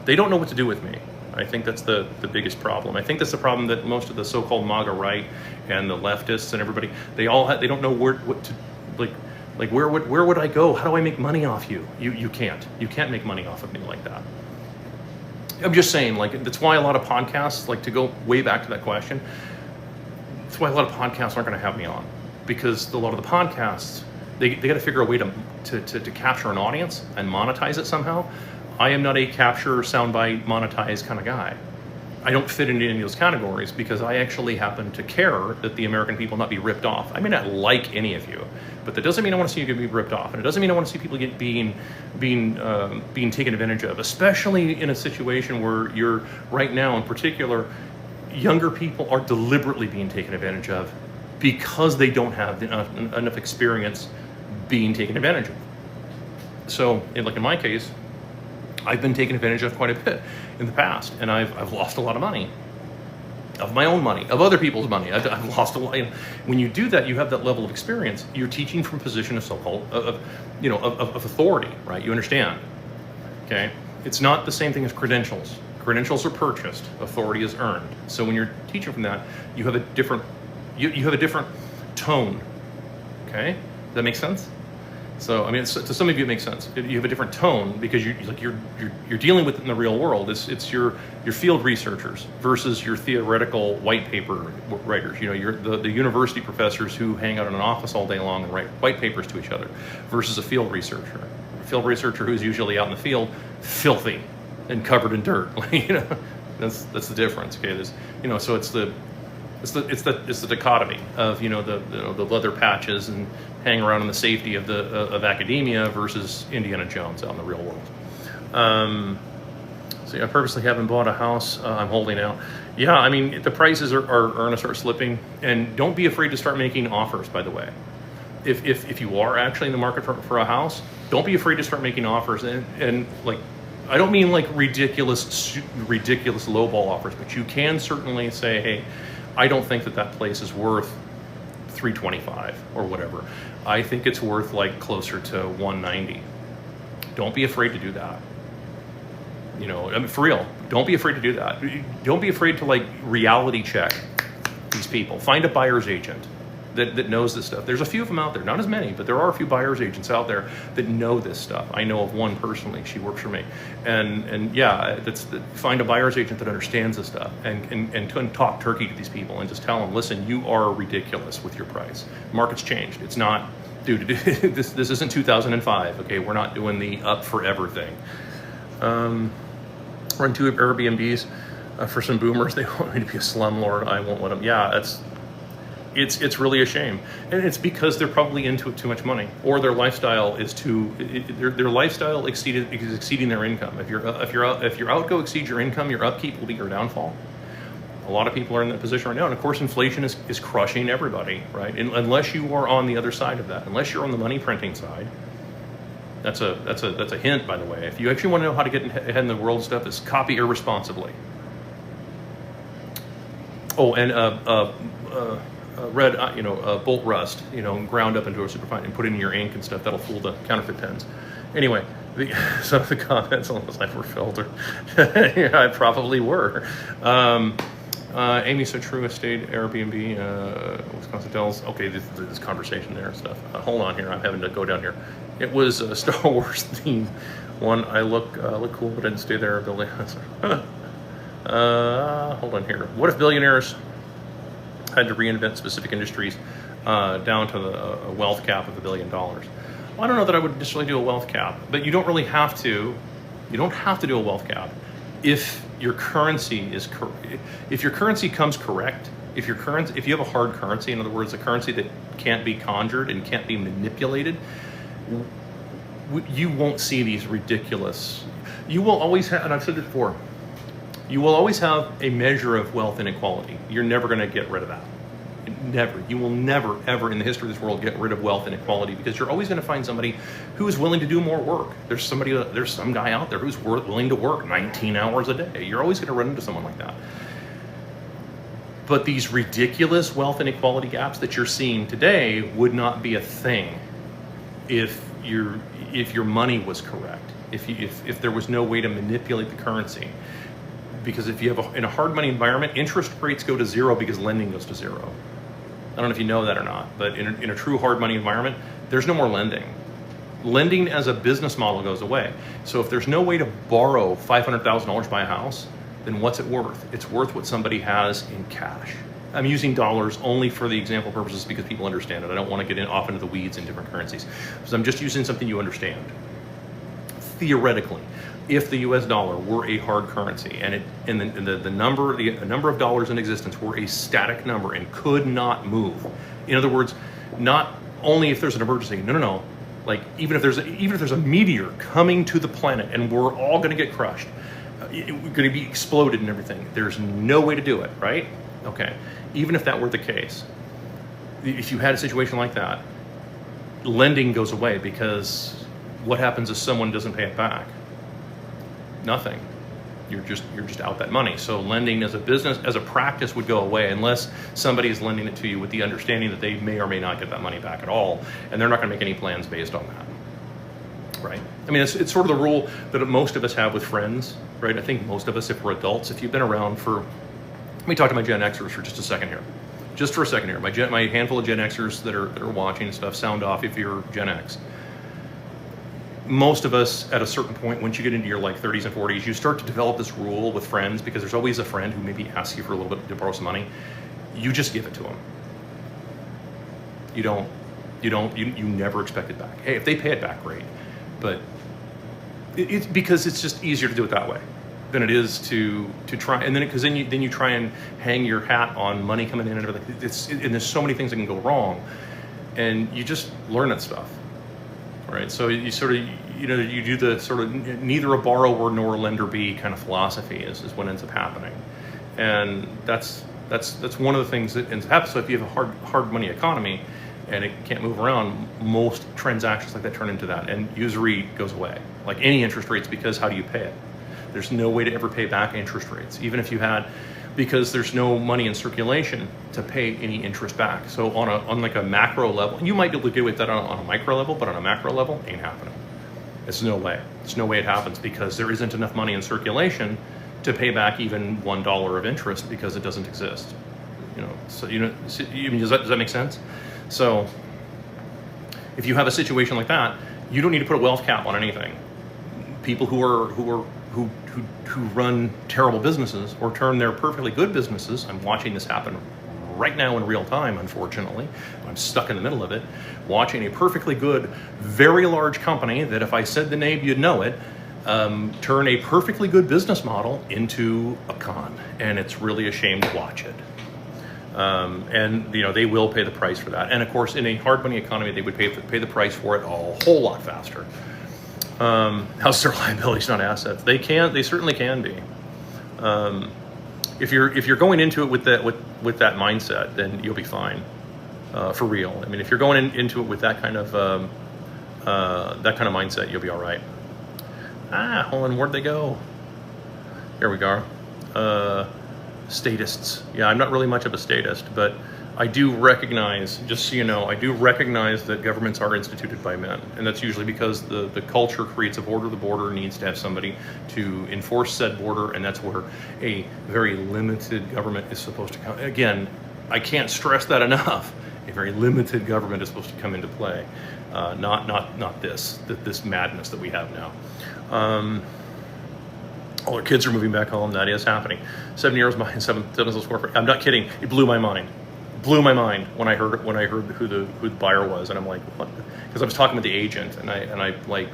they don't know what to do with me. I think that's the biggest problem. I think that's the problem that most of the so-called MAGA right and the leftists and everybody, they don't know where would I go? How do I make money off you? You can't make money off of me like that. I'm just saying, like, that's why a lot of podcasts, like, to go way back to that question, that's why a lot of podcasts aren't going to have me on, because a lot of the podcasts, they got to figure a way to capture an audience and monetize it somehow. I am not a capture, soundbite, monetize kind of guy. I don't fit into any of those categories because I actually happen to care that the American people not be ripped off. I may not like any of you, but that doesn't mean I want to see you get ripped off, and it doesn't mean I want to see people being taken advantage of, especially in a situation where you're right now, in particular, younger people are deliberately being taken advantage of because they don't have enough experience being taken advantage of. So, in my case, I've been taken advantage of quite a bit in the past, and I've lost a lot of money, of my own money, of other people's money. I've lost a lot. When you do that, you have that level of experience. You're teaching from a position of so-called of authority, right? You understand? Okay, it's not the same thing as credentials. Credentials are purchased. Authority is earned. So when you're teaching from that, you have a different you have a different tone. Okay, does that make sense? So, I mean, to some of you it makes sense. You have a different tone because you're dealing with it in the real world. It's your field researchers versus your theoretical white paper writers. You know, you're the university professors who hang out in an office all day long and write white papers to each other versus a field researcher. A field researcher who's usually out in the field, filthy and covered in dirt. You know, that's the difference. Okay, so it's the dichotomy of the leather patches and hang around in the safety of academia versus Indiana Jones out in the real world. So I purposely haven't bought a house. I'm holding out. Yeah, I mean, the prices are going to start slipping, and don't be afraid to start making offers. By the way, if you are actually in the market for a house, don't be afraid to start making offers. And like, I don't mean like ridiculous lowball offers, but you can certainly say, hey, I don't think that place is worth $325 or whatever. I think it's worth like closer to $190. Don't be afraid to do that. You know, I mean, for real, don't be afraid to do that. Don't be afraid to like reality check these people. Find a buyer's agent that knows this stuff. There's a few of them out there, not as many, but there are a few buyer's agents out there that know this stuff. I know of one personally. She works for me, and yeah, find a buyer's agent that understands this stuff and talk turkey to these people and just tell them, listen, you are ridiculous with your price. Market's changed. It's not, dude. This isn't 2005. Okay, we're not doing the up forever thing. Run 2 Airbnbs for some boomers. They want me to be a slumlord. I won't let them. Yeah, it's really a shame, and it's because they're probably into it too much money, or their lifestyle is their lifestyle is exceeding their income. If your outgo exceeds your income, your upkeep will be your downfall. A lot of people are in that position right now, and of course, inflation is crushing everybody, right? Unless you are on the other side of that, unless you're on the money printing side. That's a hint, by the way. If you actually want to know how to get ahead in the world stuff, is copy irresponsibly. Oh, and red, bolt rust, ground up into a superfine and put it in your ink and stuff. That'll fool the counterfeit pens. Anyway, some of the comments on this were filtered. Yeah, I probably were. Amy said True Estate, Airbnb, Wisconsin Dells. Okay, this conversation there and stuff. Hold on here. I'm having to go down here. It was a Star Wars theme one. I look cool, but I didn't stay there. Building. Hold on here. What if billionaires had to reinvent specific industries down to the wealth cap of $1 billion? Well, I don't know that I would necessarily do a wealth cap, but you don't really have to. You don't have to do a wealth cap if your currency is if your currency comes correct. If you have a hard currency, in other words, a currency that can't be conjured and can't be manipulated, you won't see these ridiculous. You will always have, and I've said it before, you will always have a measure of wealth inequality. You're never going to get rid of that. Never. You will never, ever in the history of this world get rid of wealth inequality, because you're always going to find somebody who is willing to do more work. There's some guy out there who's willing to work 19 hours a day. You're always going to run into someone like that. But these ridiculous wealth inequality gaps that you're seeing today would not be a thing if your money was correct. If there was no way to manipulate the currency. Because if you have in a hard money environment, interest rates go to zero because lending goes to zero. I don't know if you know that or not, but in a true hard money environment, there's no more lending. Lending as a business model goes away. So if there's no way to borrow $500,000 to buy a house, then what's it worth? It's worth what somebody has in cash. I'm using dollars only for the example purposes because people understand it. I don't want to get off into the weeds in different currencies. So I'm just using something you understand. Theoretically, if the U.S. dollar were a hard currency and the number of dollars in existence were a static number and could not move, in other words, not only if there's an emergency, no, like even if there's a meteor coming to the planet and we're all going to get crushed, we're going to be exploded and everything. There's no way to do it, right? Okay, even if that were the case, if you had a situation like that, lending goes away, because what happens if someone doesn't pay it back? Nothing. You're just out that money. So lending as a business, as a practice, would go away unless somebody is lending it to you with the understanding that they may or may not get that money back at all, and they're not going to make any plans based on that. Right? I mean, it's sort of the rule that most of us have with friends, right? I think most of us, if we're adults, if you've been around for, let me talk to my Gen Xers for just a second here. Just for a second here. My handful of Gen Xers that are watching stuff, sound off if you're Gen X. Most of us, at a certain point, once you get into your 30s and 40s, you start to develop this rule with friends, because there's always a friend who maybe asks you for a little bit to borrow some money. You just give it to them. You never expect it back. Hey, if they pay it back, great. But it's because it's just easier to do it that way than it is to try, and then you try and hang your hat on money coming in and everything. And there's so many things that can go wrong, and you just learn that stuff. Right, so you sort of, you do the sort of neither a borrower nor a lender be kind of philosophy is what ends up happening, and that's one of the things that ends up happening. So if you have a hard money economy and it can't move around, most transactions like that turn into that, and usury goes away, like any interest rates, because how do you pay it? There's no way to ever pay back interest rates, even if you had, because there's no money in circulation to pay any interest back. So on like a macro level, you might be able to get with that on a micro level, but on a macro level, ain't happening. There's no way. There's no way it happens, because there isn't enough money in circulation to pay back even $1 of interest, because it doesn't exist. So does that make sense? So if you have a situation like that, you don't need to put a wealth cap on anything. People who run terrible businesses or turn their perfectly good businesses, I'm watching this happen right now in real time, unfortunately. I'm stuck in the middle of it, watching a perfectly good, very large company that if I said the name, you'd know it, turn a perfectly good business model into a con. And it's really a shame to watch it. And they will pay the price for that. And of course, in a hard money economy, they would pay the price for it a whole lot faster. How's their liabilities, not assets? They certainly can be. If you're going into it with that mindset, then you'll be fine, for real. I mean, if you're going into it with that kind of mindset, you'll be all right. Hold on, where'd they go? Here we go. Statists. Yeah, I'm not really much of a statist, but I do recognize, just so you know, I do recognize that governments are instituted by men. And that's usually because the culture creates a border. The border needs to have somebody to enforce said border, and that's where a very limited government is supposed to come. Again, I can't stress that enough. A very limited government is supposed to come into play. Not this madness that we have now. All our kids are moving back home. That is happening. 7 years behind 7,000 square feet. I'm not kidding. It blew my mind. Blew my mind when I heard who the buyer was, and I'm like, what? Because I was talking with the agent, and I like,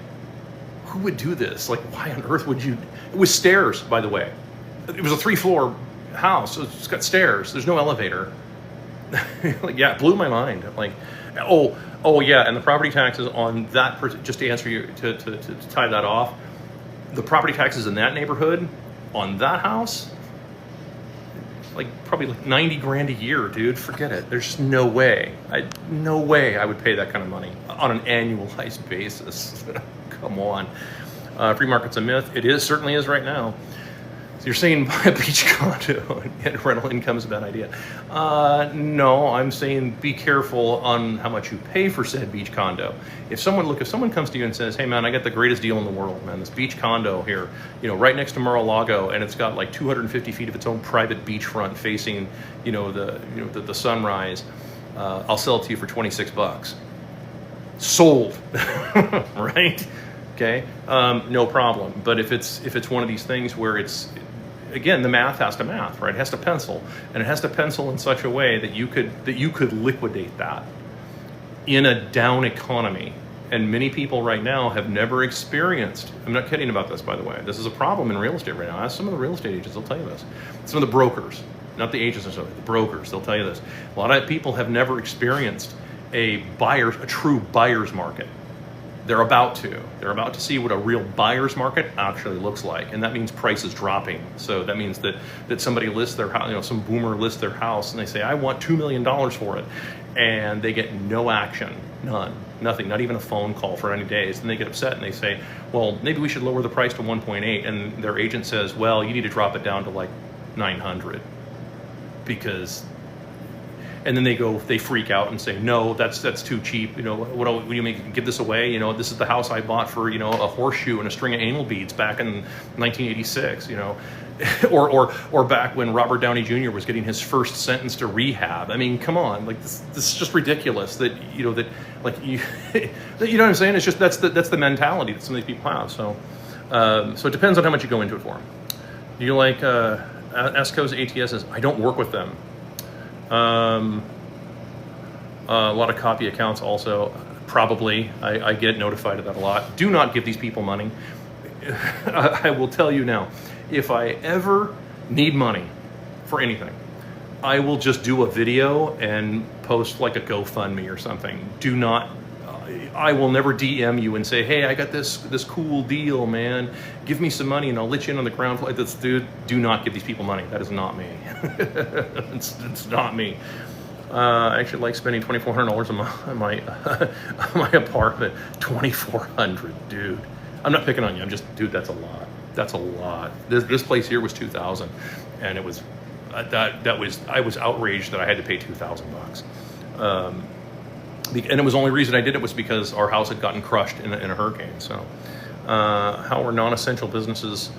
who would do this? Like, why on earth would you? It was stairs, by the way. It was a 3-floor house. So it's got stairs. There's no elevator. Like, yeah, it blew my mind. Like, oh yeah, and the property taxes on that. Just to answer you, to tie that off. The property taxes in that neighborhood on that house, probably like 90 grand a year, dude. Forget it. There's no way. No way I would pay that kind of money on an annualized basis. Come on. Free market's a myth. It certainly is right now. So you're saying buy a beach condo and get rental income's a bad idea. No, I'm saying be careful on how much you pay for said beach condo. If someone comes to you and says, hey man, I got the greatest deal in the world, man, this beach condo here, right next to Mar-a-Lago, and it's got like 250 feet of its own private beachfront facing, the sunrise, I'll sell it to you for $26. Sold, right? Okay, no problem. But if it's one of these things where again, the math has to math, right? It has to pencil, and it has to pencil in such a way that you could liquidate that in a down economy. And many people right now have never experienced. I'm not kidding about this, by the way. This is a problem in real estate right now. Ask some of the real estate agents; they'll tell you this. Some of the brokers, not the agents necessarily, the brokers, they'll tell you this. A lot of people have never experienced a true buyer's market. They're about to see what a real buyer's market actually looks like, and that means prices dropping. So that means that somebody lists their house, some boomer lists their house, and they say, I want $2 million for it, and they get no action, nothing, not even a phone call for any days. And they get upset and they say, well, maybe we should lower the price to 1.8, and their agent says, well, you need to drop it down to like 900 because. And then they freak out and say, no, that's too cheap. What do you make? Give this away? This is the house I bought for, a horseshoe and a string of anal beads back in 1986, or back when Robert Downey Jr. was getting his first sentence to rehab. I mean, come on, like this is just ridiculous that, you know what I'm saying? It's just, that's the mentality that some of these people have. So it depends on how much you go into it for them. Do you like, ESCO's ATSs? I don't work with them. A lot of copy accounts also, probably. I get notified of that a lot. Do not give these people money. I will tell you now, if I ever need money for anything, I will just do a video and post like a GoFundMe or something. Do not, I will never DM you and say, hey, I got this cool deal, man. Give me some money and I'll let you in on the ground floor. Do not give these people money. That is not me. It's not me. I actually like spending $2,400 a month on my apartment. $2,400, dude. I'm not picking on you. I'm just, dude, that's a lot. That's a lot. This place here was $2,000, and it was I was outraged that I had to pay $2,000. And it was the only reason I did it was because our house had gotten crushed in a hurricane. So How are non-essential businesses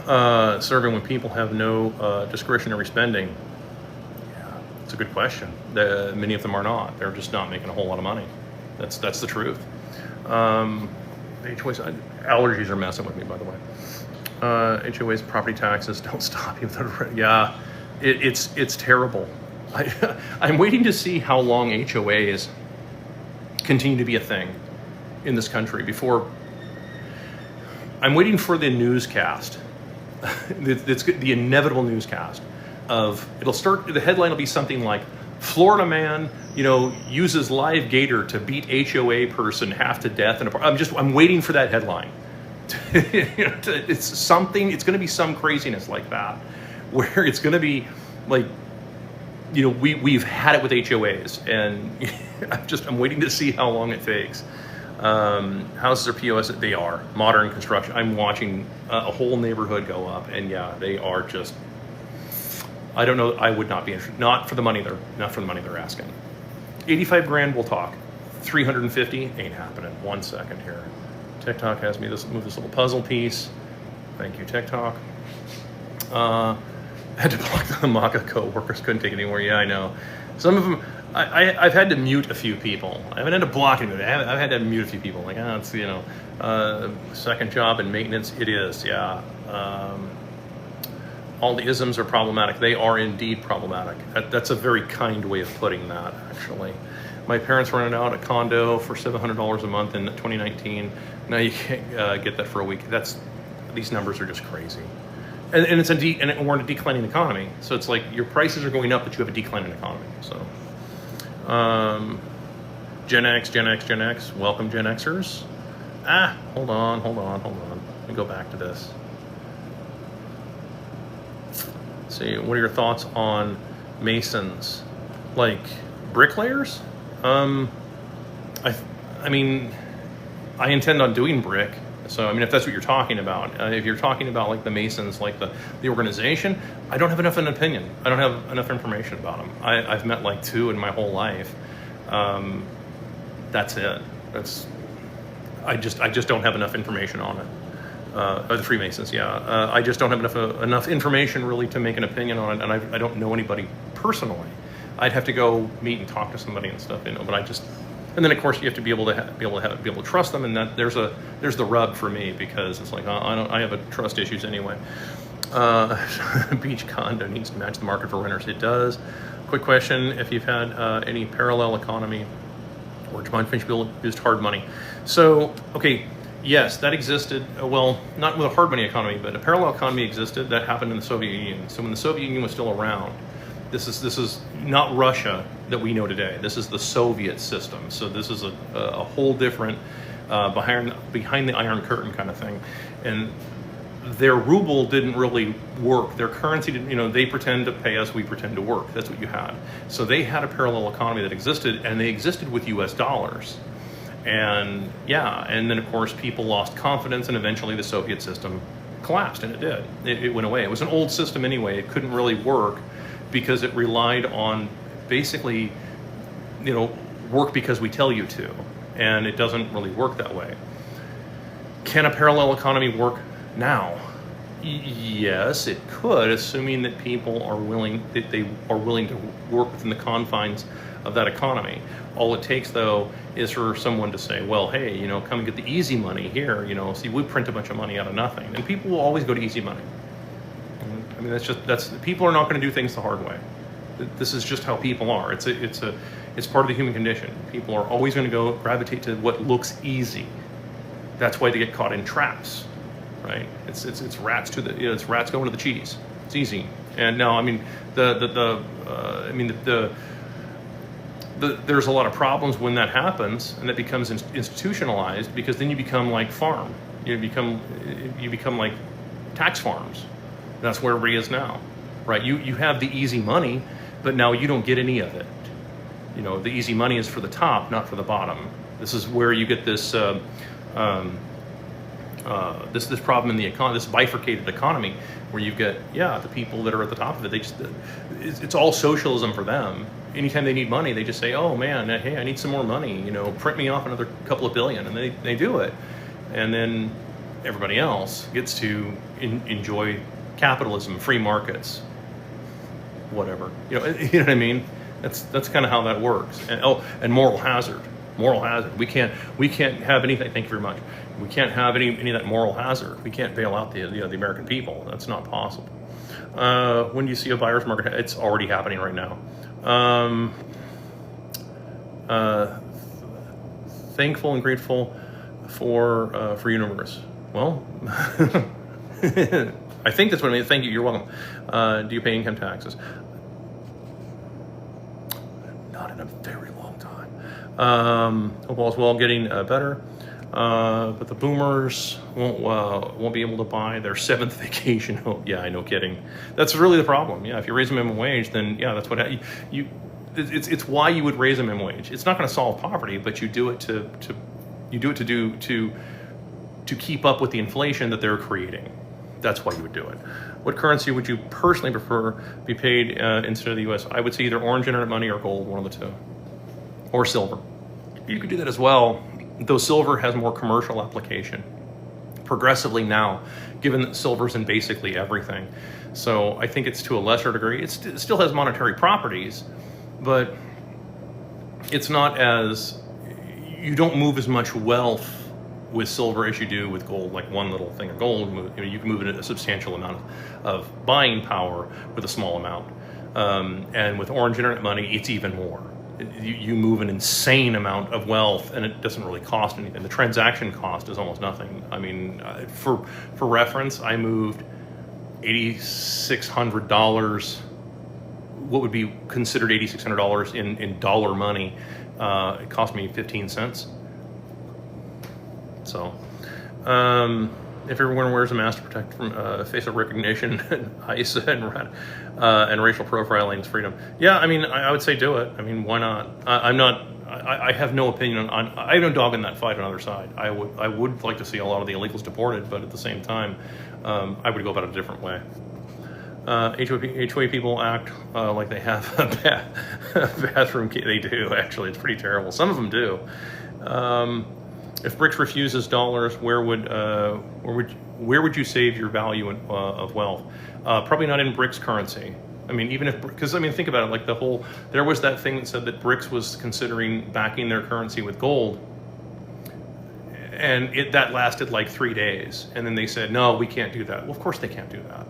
serving when people have no discretionary spending? Yeah, it's a good question. Many of them are not. They're just not making a whole lot of money. That's the truth. HOAs, allergies are messing with me, by the way. HOAs, property taxes don't stop you. Yeah, it's terrible. I'm waiting to see how long HOAs continue to be a thing in this country before. I'm waiting for the newscast. It's the inevitable newscast of, it'll start, the headline will be something like, Florida man, uses live gator to beat HOA person half to death. I'm waiting for that headline. It's something, it's going to be some craziness like that, where it's going to be like, we've had it with HOAs, and I'm waiting to see how long it takes. Houses are POS, they are modern construction. I'm watching a whole neighborhood go up, and yeah, they are just, I don't know, I would not be interested, not for the money they're asking. 85 grand, we'll talk. 350 ain't happening. 1 second here. TikTok has me move this little puzzle piece. Thank you, TikTok. Had to block the Maka co-workers, couldn't take it anymore. Yeah, I know. Some of them, I've had to mute a few people. I haven't had to block anybody. I've had to mute a few people. Like, it's, second job in maintenance. It is, yeah. All the isms are problematic. They are indeed problematic. That's a very kind way of putting that, actually. My parents rented out a condo for $700 a month in 2019. Now you can't get that for a week. These numbers are just crazy. And we're in a declining economy. So it's like your prices are going up, but you have a declining economy. So, Gen X. Welcome, Gen Xers. Hold on. Let me go back to this. See, what are your thoughts on masons, like bricklayers? I intend on doing brick. So, if that's what you're talking about, if you're talking about like the masons, like the organization, I don't have enough of an opinion. I don't have enough information about them. I've met like 2 in my whole life. That's it. I just don't have enough information on it. The Freemasons, yeah. I just don't have enough information really to make an opinion on it, and I don't know anybody personally. I'd have to go meet and talk to somebody and stuff, but and then of course you have to be able to trust them, and that there's the rub for me, because it's like I have a trust issues anyway. Beach condo needs to match the market for renters. It does. Quick question: if you've had any parallel economy or people used hard money? So okay. Yes, that existed. Well, not with a hard money economy, but a parallel economy existed. That happened in the Soviet Union. So when the Soviet Union was still around, this is not Russia that we know today. This is the Soviet system. So this is a whole different behind the Iron Curtain kind of thing. And their ruble didn't really work. Their currency didn't. They pretend to pay us, we pretend to work. That's what you had. So they had a parallel economy that existed, and they existed with U.S. dollars. And yeah, and then of course people lost confidence, and eventually the Soviet system collapsed, and it did. It went away. It was an old system anyway. It couldn't really work because it relied on basically, work because we tell you to, and it doesn't really work that way. Can a parallel economy work now? Yes, it could, assuming that people are willing to work within the confines of that economy. All it takes, though, is for someone to say, well, hey, come and get the easy money here. See, we print a bunch of money out of nothing, and people will always go to easy money. People are not going to do things the hard way. This is just how people are. It's part of the human condition. People are always going to gravitate to what looks easy. That's why they get caught in traps, right? It's rats it's rats going to the cheese. It's easy. And no, there's a lot of problems when that happens, and that becomes institutionalized, because then you become like farm. You become like tax farms. That's where everybody is now, right? You have the easy money, but now you don't get any of it. The easy money is for the top, not for the bottom. This is where you get this this problem in the economy, this bifurcated economy, where you get the people that are at the top of it. It's all socialism for them. Anytime they need money, they just say, oh man, hey, I need some more money. Print me off another couple of billion, and they do it. and then everybody else gets to enjoy capitalism, free markets, whatever. You know what I mean? That's kind of how that works. And moral hazard. Moral hazard. We can't have anything. Thank you very much. We can't have any of that moral hazard. We can't bail out the American people. That's not possible. When do you see a buyer's market? It's already happening right now. Thankful and grateful for universe. Well, I think that's what I mean. Thank you. You're welcome. Do you pay income taxes? Not in a very long time. Hope all's well, getting better. But the boomers won't be able to buy their 7th vacation home. Yeah, no kidding. That's really the problem. Yeah, if you raise the minimum wage, then yeah, that's what it's why you would raise a minimum wage. It's not going to solve poverty, but you do it to keep up with the inflation that they're creating. That's why you would do it. What currency would you personally prefer be paid instead of the U.S.? I would say either orange internet money or gold, one of the two, or silver. You could do that as well, though silver has more commercial application progressively now, given that silver's in basically everything. So I think it's to a lesser degree. It still has monetary properties, but it's not as, you don't move as much wealth with silver as you do with gold. Like one little thing of gold, you can move a substantial amount of buying power with a small amount. And with orange internet money, it's even more. You move an insane amount of wealth, and it doesn't really cost anything. The transaction cost is almost nothing. I mean, for reference, I moved $8,600, what would be considered $8,600 in dollar money. It cost me 15 cents. So, if everyone wears a mask to protect from facial recognition, ICE, and racial profiling is freedom. Yeah, I mean, I would say do it. I mean, why not? I have no opinion on. I don't dog in that fight on the other side. I would like to see a lot of the illegals deported, but at the same time, I would go about it a different way. HOA people act like they have a bathroom key. They do, actually. It's pretty terrible. Some of them do. If BRICS refuses dollars, where would you save your value of wealth? Probably not in BRICS currency. I mean, even if, because I mean, think about it. Like there was that thing that said that BRICS was considering backing their currency with gold, and that lasted like 3 days, and then they said, no, we can't do that. Well, of course they can't do that,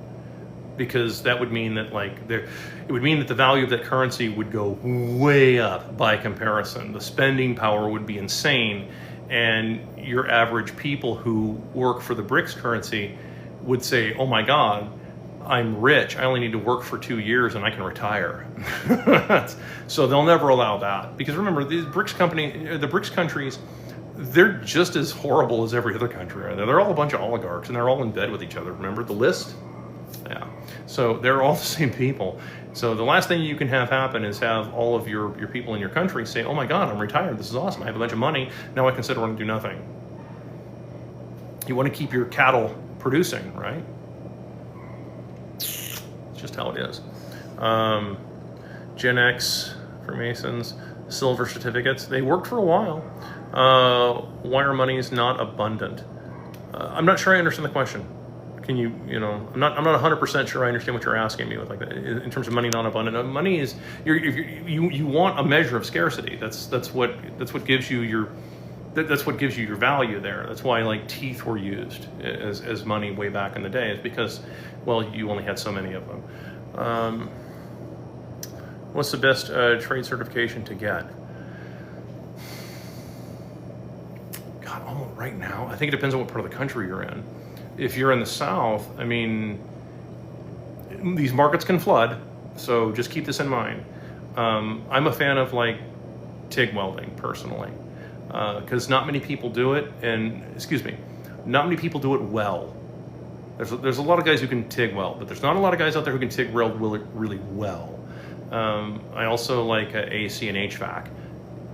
because that would mean that it would mean that the value of that currency would go way up by comparison. The spending power would be insane. And your average people who work for the BRICS currency would say, oh my God, I'm rich. I only need to work for 2 years and I can retire. So they'll never allow that. Because remember, the BRICS countries, they're just as horrible as every other country. They're all a bunch of oligarchs and they're all in bed with each other. Remember the list? Yeah. So they're all the same people. So the last thing you can have happen is have all of your people in your country say, oh my God, I'm retired. This is awesome. I have a bunch of money. Now I can sit around and do nothing. You want to keep your cattle producing, right? It's just how it is. Gen X Freemasons, silver certificates. They worked for a while. Wire money is not abundant. I'm not sure I understand the question. Can you I'm not 100% sure I understand what you're asking me with like that. In terms of money not abundant. Money is you want a measure of scarcity. That's what gives you your value there. That's why like teeth were used as money way back in the day, is because, well, you only had so many of them. What's the best trade certification to get? God, right now, I think it depends on what part of the country you're in. If you're in the South, I mean, these markets can flood, so just keep this in mind. I'm a fan of like TIG welding personally, because not many people do it, and not many people do it well. There's a lot of guys who can TIG weld, but there's not a lot of guys out there who can TIG weld really well. I also like AC and HVAC.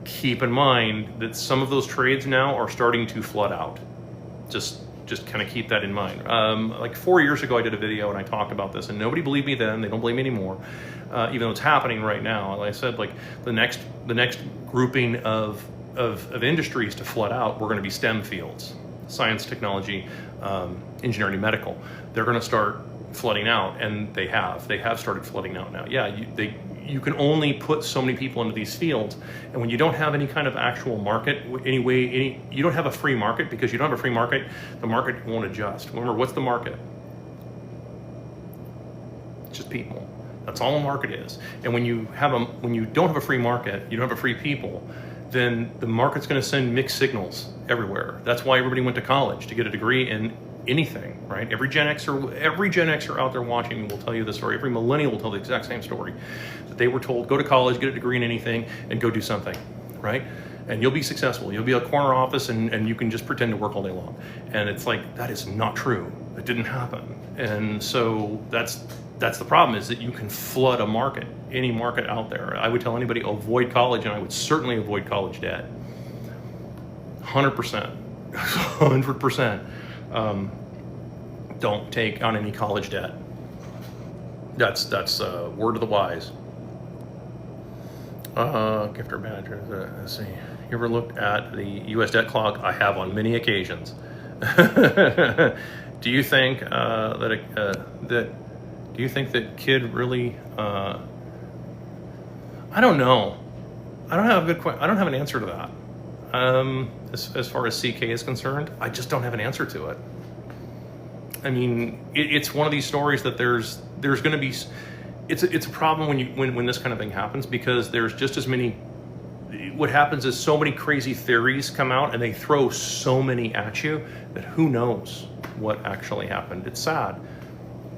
Keep in mind that some of those trades now are starting to flood out. Just kind of keep that in mind. Like 4 years ago, I did a video and I talked about this, and nobody believed me then. They don't believe me anymore, even though it's happening right now. Like I said, like the next grouping of industries to flood out, we're going to be STEM fields. science, technology, engineering, and medical, they're going to start flooding out, and they have started flooding out now. Yeah, you can only put so many people into these fields, and when you don't have any kind of actual market, you don't have a free market, because you don't have a free market, the market won't adjust. Remember, what's the market? It's just people. That's all a market is. And when you don't have a free market, you don't have a free people, then the market's going to send mixed signals everywhere. That's why everybody went to college, to get a degree in anything, right? Every Gen Xer out there watching will tell you the story. Every millennial will tell the exact same story, that they were told, go to college, get a degree in anything, and go do something, right? And you'll be successful. You'll be a corner office, and you can just pretend to work all day long. And it's like, that is not true. It didn't happen. And so that's the problem, is that you can flood a market, any market out there. I would tell anybody, avoid college, and I would certainly avoid college debt. 100%. 100%. Don't take on any college debt. That's word of the wise. Gift or badge. Let's see. You ever looked at the U.S. debt clock? I have on many occasions. Do you think Do you think that kid really? I don't know. I don't have an answer to that. As far as CK is concerned, I just don't have an answer to it. I mean, it's one of these stories that there's going to be. It's a problem when this kind of thing happens, because there's just as many. What happens is so many crazy theories come out, and they throw so many at you that who knows what actually happened. It's sad.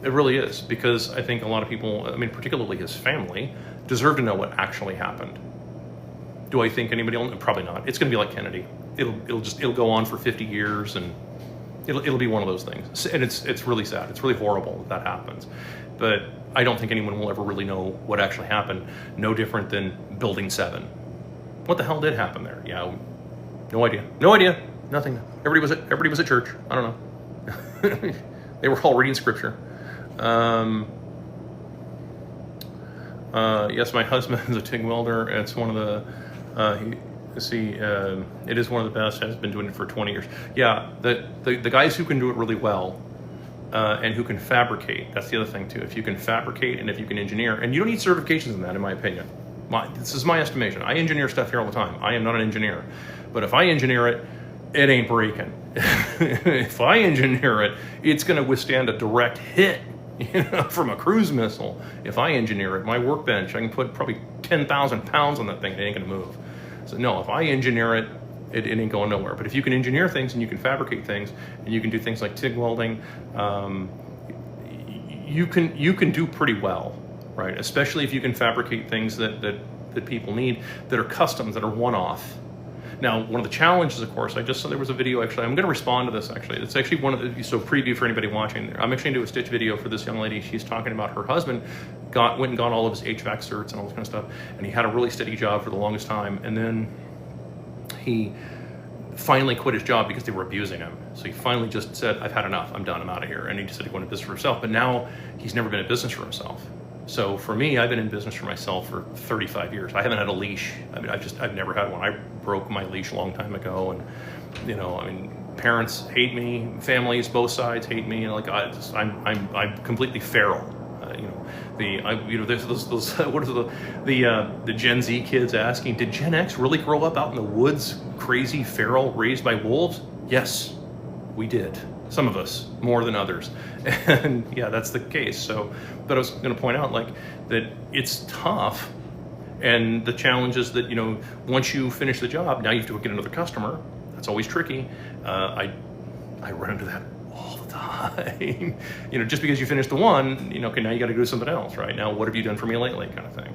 It really is, because I think a lot of people, I mean, particularly his family, deserve to know what actually happened. Do I think anybody else? Probably not. It's going to be like Kennedy. It'll go on for 50 years, and it'll be one of those things. And it's really sad. It's really horrible that happens. But I don't think anyone will ever really know what actually happened. No different than Building 7. What the hell did happen there? Yeah, no idea. No idea. Nothing. Everybody was at church. I don't know. They were all reading scripture. Yes, my husband is a TIG welder. It's one of the, it is one of the best. Has been doing it for 20 years. Yeah, the guys who can do it really well, and who can fabricate. That's the other thing too. If you can fabricate and if you can engineer, and you don't need certifications in that, in my opinion. This is my estimation. I engineer stuff here all the time. I am not an engineer, but if I engineer it, it ain't breaking. If I engineer it, it's going to withstand a direct hit, from a cruise missile. If I engineer it, my workbench, I can put probably 10,000 pounds on that thing. It ain't going to move. So no, if I engineer it, it ain't going nowhere. But if you can engineer things and you can fabricate things and you can do things like TIG welding, you can do pretty well, right? Especially if you can fabricate things that people need, that are customs, that are one-off. Now, one of the challenges, of course, I just saw there was a video, actually, I'm going to respond to this, actually. It's actually one of the, so preview for anybody watching. I'm actually going to do a stitch video for this young lady. She's talking about her husband went and got all of his HVAC certs and all this kind of stuff, and he had a really steady job for the longest time, and then he finally quit his job because they were abusing him. So he finally just said, I've had enough, I'm done, I'm out of here. And he decided to go into business for himself, but now he's never been in business for himself. So for me, I've been in business for myself for 35 years. I haven't had a leash. I mean, I've never had one. I broke my leash a long time ago, and parents hate me, families, both sides hate me, and I'm completely feral. There's those what is the Gen Z kids asking, did Gen X really grow up out in the woods, crazy, feral, raised by wolves? Yes, we did. Some of us, more than others. And yeah, that's the case. So, but I was going to point out that it's tough. And the challenge is that, once you finish the job, now you have to get another customer. That's always tricky. I run into that all the time. Just because you finish the one, okay, now you got to do something else, right? Now, what have you done for me lately, kind of thing.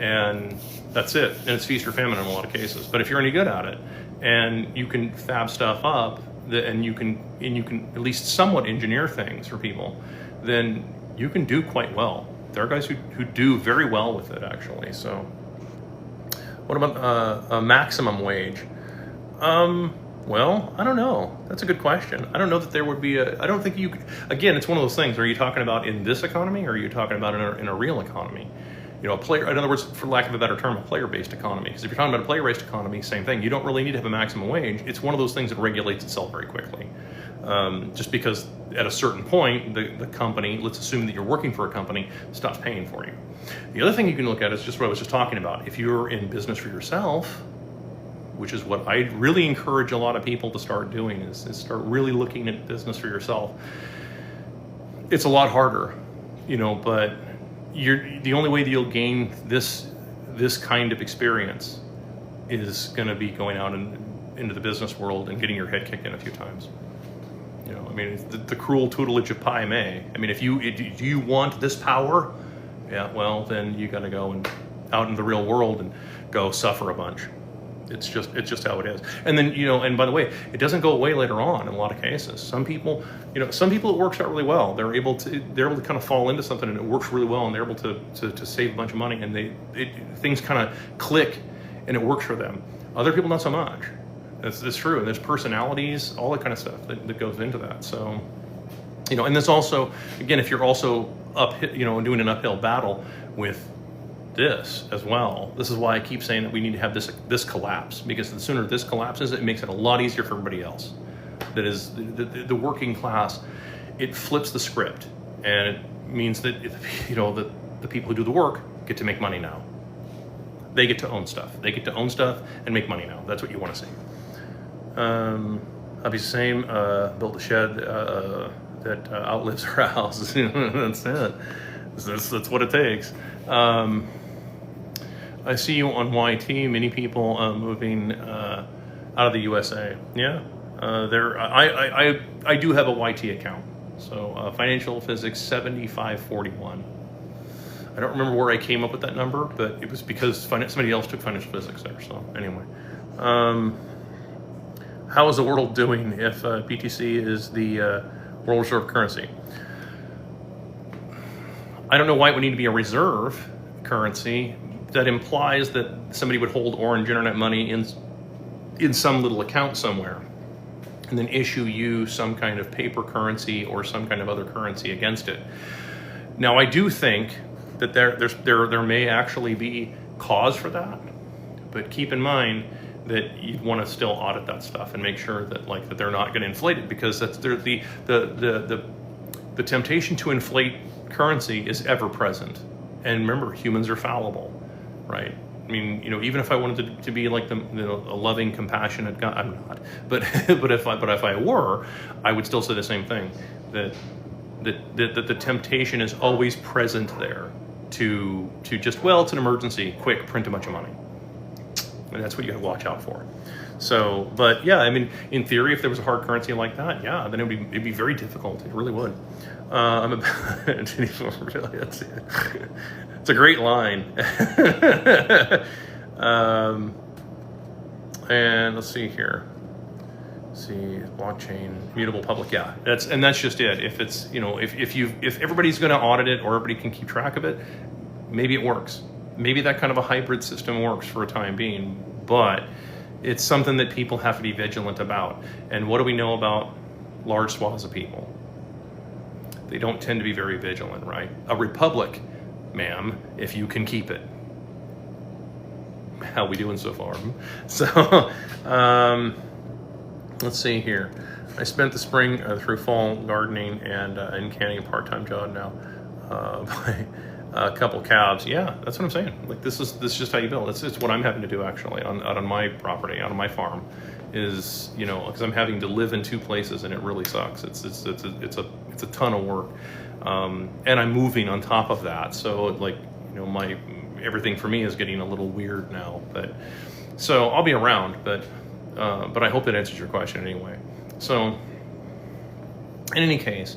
And that's it. And it's feast or famine in a lot of cases. But if you're any good at it and you can fab stuff up, and you can at least somewhat engineer things for people, then you can do quite well. There are guys who do very well with it, actually. So what about a maximum wage? Well, I don't know. That's a good question. I don't know that there would be I don't think again, it's one of those things. Are you talking about in this economy, or are you talking about in a real economy? You know, a player, in other words, for lack of a better term, a player-based economy. Because if you're talking about a player-based economy, same thing. You don't really need to have a maximum wage. It's one of those things that regulates itself very quickly. Just because at a certain point, the company, let's assume that you're working for a company, stops paying for you. The other thing you can look at is just what I was just talking about. If you're in business for yourself, which is what I really encourage a lot of people to start doing, is start really looking at business for yourself. It's a lot harder, you know, but the only way that you'll gain this kind of experience is going to be going out into the business world and getting your head kicked in a few times. You know, I mean, the cruel tutelage of Pai Mei. I mean, do you want this power? Yeah, well, then you got to go and out in the real world and go suffer a bunch. It's just how it is. And then, you know, and by the way, it doesn't go away later on in a lot of cases. Some people, you know, it works out really well. They're able to kind of fall into something and it works really well, and they're able to save a bunch of money, and things kind of click and it works for them. Other people, not so much. It's true. And there's personalities, all that kind of stuff that goes into that. So, you know, and there's also, again, if you're also doing an uphill battle with this as well. This is why I keep saying that we need to have this collapse, because the sooner this collapses, it makes it a lot easier for everybody else. That is the working class. It flips the script, and it means that the people who do the work get to make money now. They get to own stuff. They get to own stuff and make money now. That's what you want to see. Hubby's the same. Built a shed that outlives our house. That's it. That's what it takes. I see you on YT. Many people moving out of the USA. Yeah, I do have a YT account. So financial physics 7541. I don't remember where I came up with that number, but it was because somebody else took financial physics there. So anyway, how is the world doing if BTC is the world reserve currency? I don't know why it would need to be a reserve currency. That implies that somebody would hold orange internet money in some little account somewhere, and then issue you some kind of paper currency or some kind of other currency against it. Now, I do think that there may actually be cause for that, but keep in mind that you'd want to still audit that stuff and make sure that that they're not going to inflate it, because that's the temptation to inflate currency is ever present. And remember, humans are fallible, right? I mean, even if I wanted to be like a loving, compassionate God, I'm not. But if I were, I would still say the same thing, that the temptation is always present there to just, well, it's an emergency, quick, print a bunch of money. And that's what you got to watch out for. So, but yeah, I mean, in theory, if there was a hard currency like that, yeah, then it'd be very difficult. It really would. It's a great line. And let's see here. Blockchain, mutable public. Yeah, that's just it. If it's, if everybody's going to audit it or everybody can keep track of it, maybe it works. Maybe that kind of a hybrid system works for a time being, but it's something that people have to be vigilant about. And what do we know about large swaths of people? They don't tend to be very vigilant, right? A republic, ma'am, if you can keep it. How we doing so far? So, let's see here. I spent the spring through fall gardening and canning, a part-time job now. By a couple calves. Yeah, that's what I'm saying. Like this is just how you build. It's what I'm having to do actually out on my property, out on my farm, is because I'm having to live in two places and it really sucks. It's a ton of work, and I'm moving on top of that. So my everything for me is getting a little weird now. But so I'll be around, but I hope that answers your question anyway. So in any case,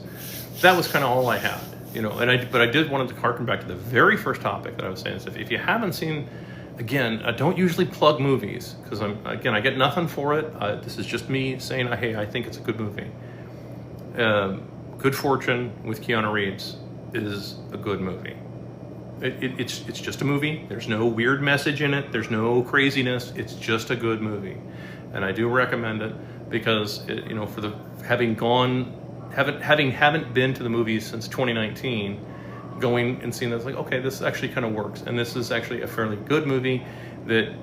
that was kind of all I had. But I did want to harken back to the very first topic that I was saying. So if you haven't seen, again, I don't usually plug movies because I get nothing for it. This is just me saying, hey, I think it's a good movie. Good Fortune with Keanu Reeves is a good movie. It's just a movie. There's no weird message in it. There's no craziness. It's just a good movie, and I do recommend it because having been to the movies since 2019, going and seeing this, like, okay, this actually kind of works, and this is actually a fairly good movie that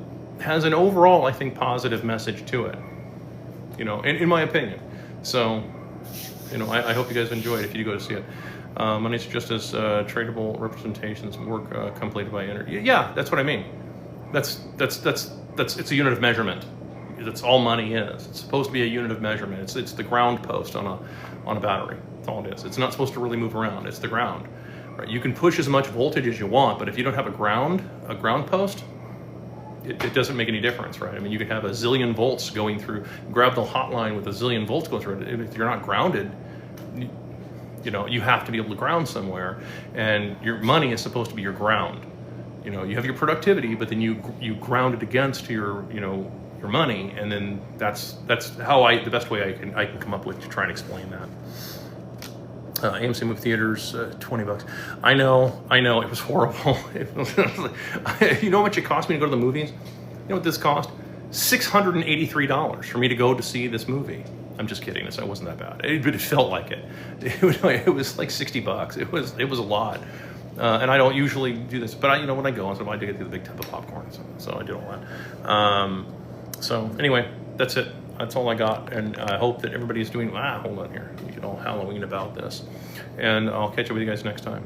has an overall, I think, positive message to it, you know, in my opinion. So, you know, I hope you guys enjoy it if you go to see it. Money just as tradable representations, work completed by energy. Yeah, that's what I mean. That's it's a unit of measurement. That's all money is. It's supposed to be a unit of measurement. It's the ground post on a battery. That's all it is. It's not supposed to really move around. It's the ground. Right? You can push as much voltage as you want, but if you don't have a ground post, it doesn't make any difference, right? I mean, you could have a zillion volts going through, grab the hot line with a zillion volts going through it. If you're not grounded, you know, you have to be able to ground somewhere, and your money is supposed to be your ground. You know, you have your productivity, but then you ground it against your, you know, your money, and then that's how the best way I can come up with to try and explain that. AMC movie theaters, $20. I know, it was horrible. You know how much it cost me to go to the movies? You know what this cost? $683 for me to go to see this movie. I'm just kidding. It wasn't that bad. But it felt like it. It was like $60. It was a lot. And I don't usually do this, but when I go, so I do get the big tub of popcorn, so I did all that. So anyway, that's it. That's all I got, and I hope that everybody's doing. Hold on here. You get all Halloween about this, and I'll catch up with you guys next time.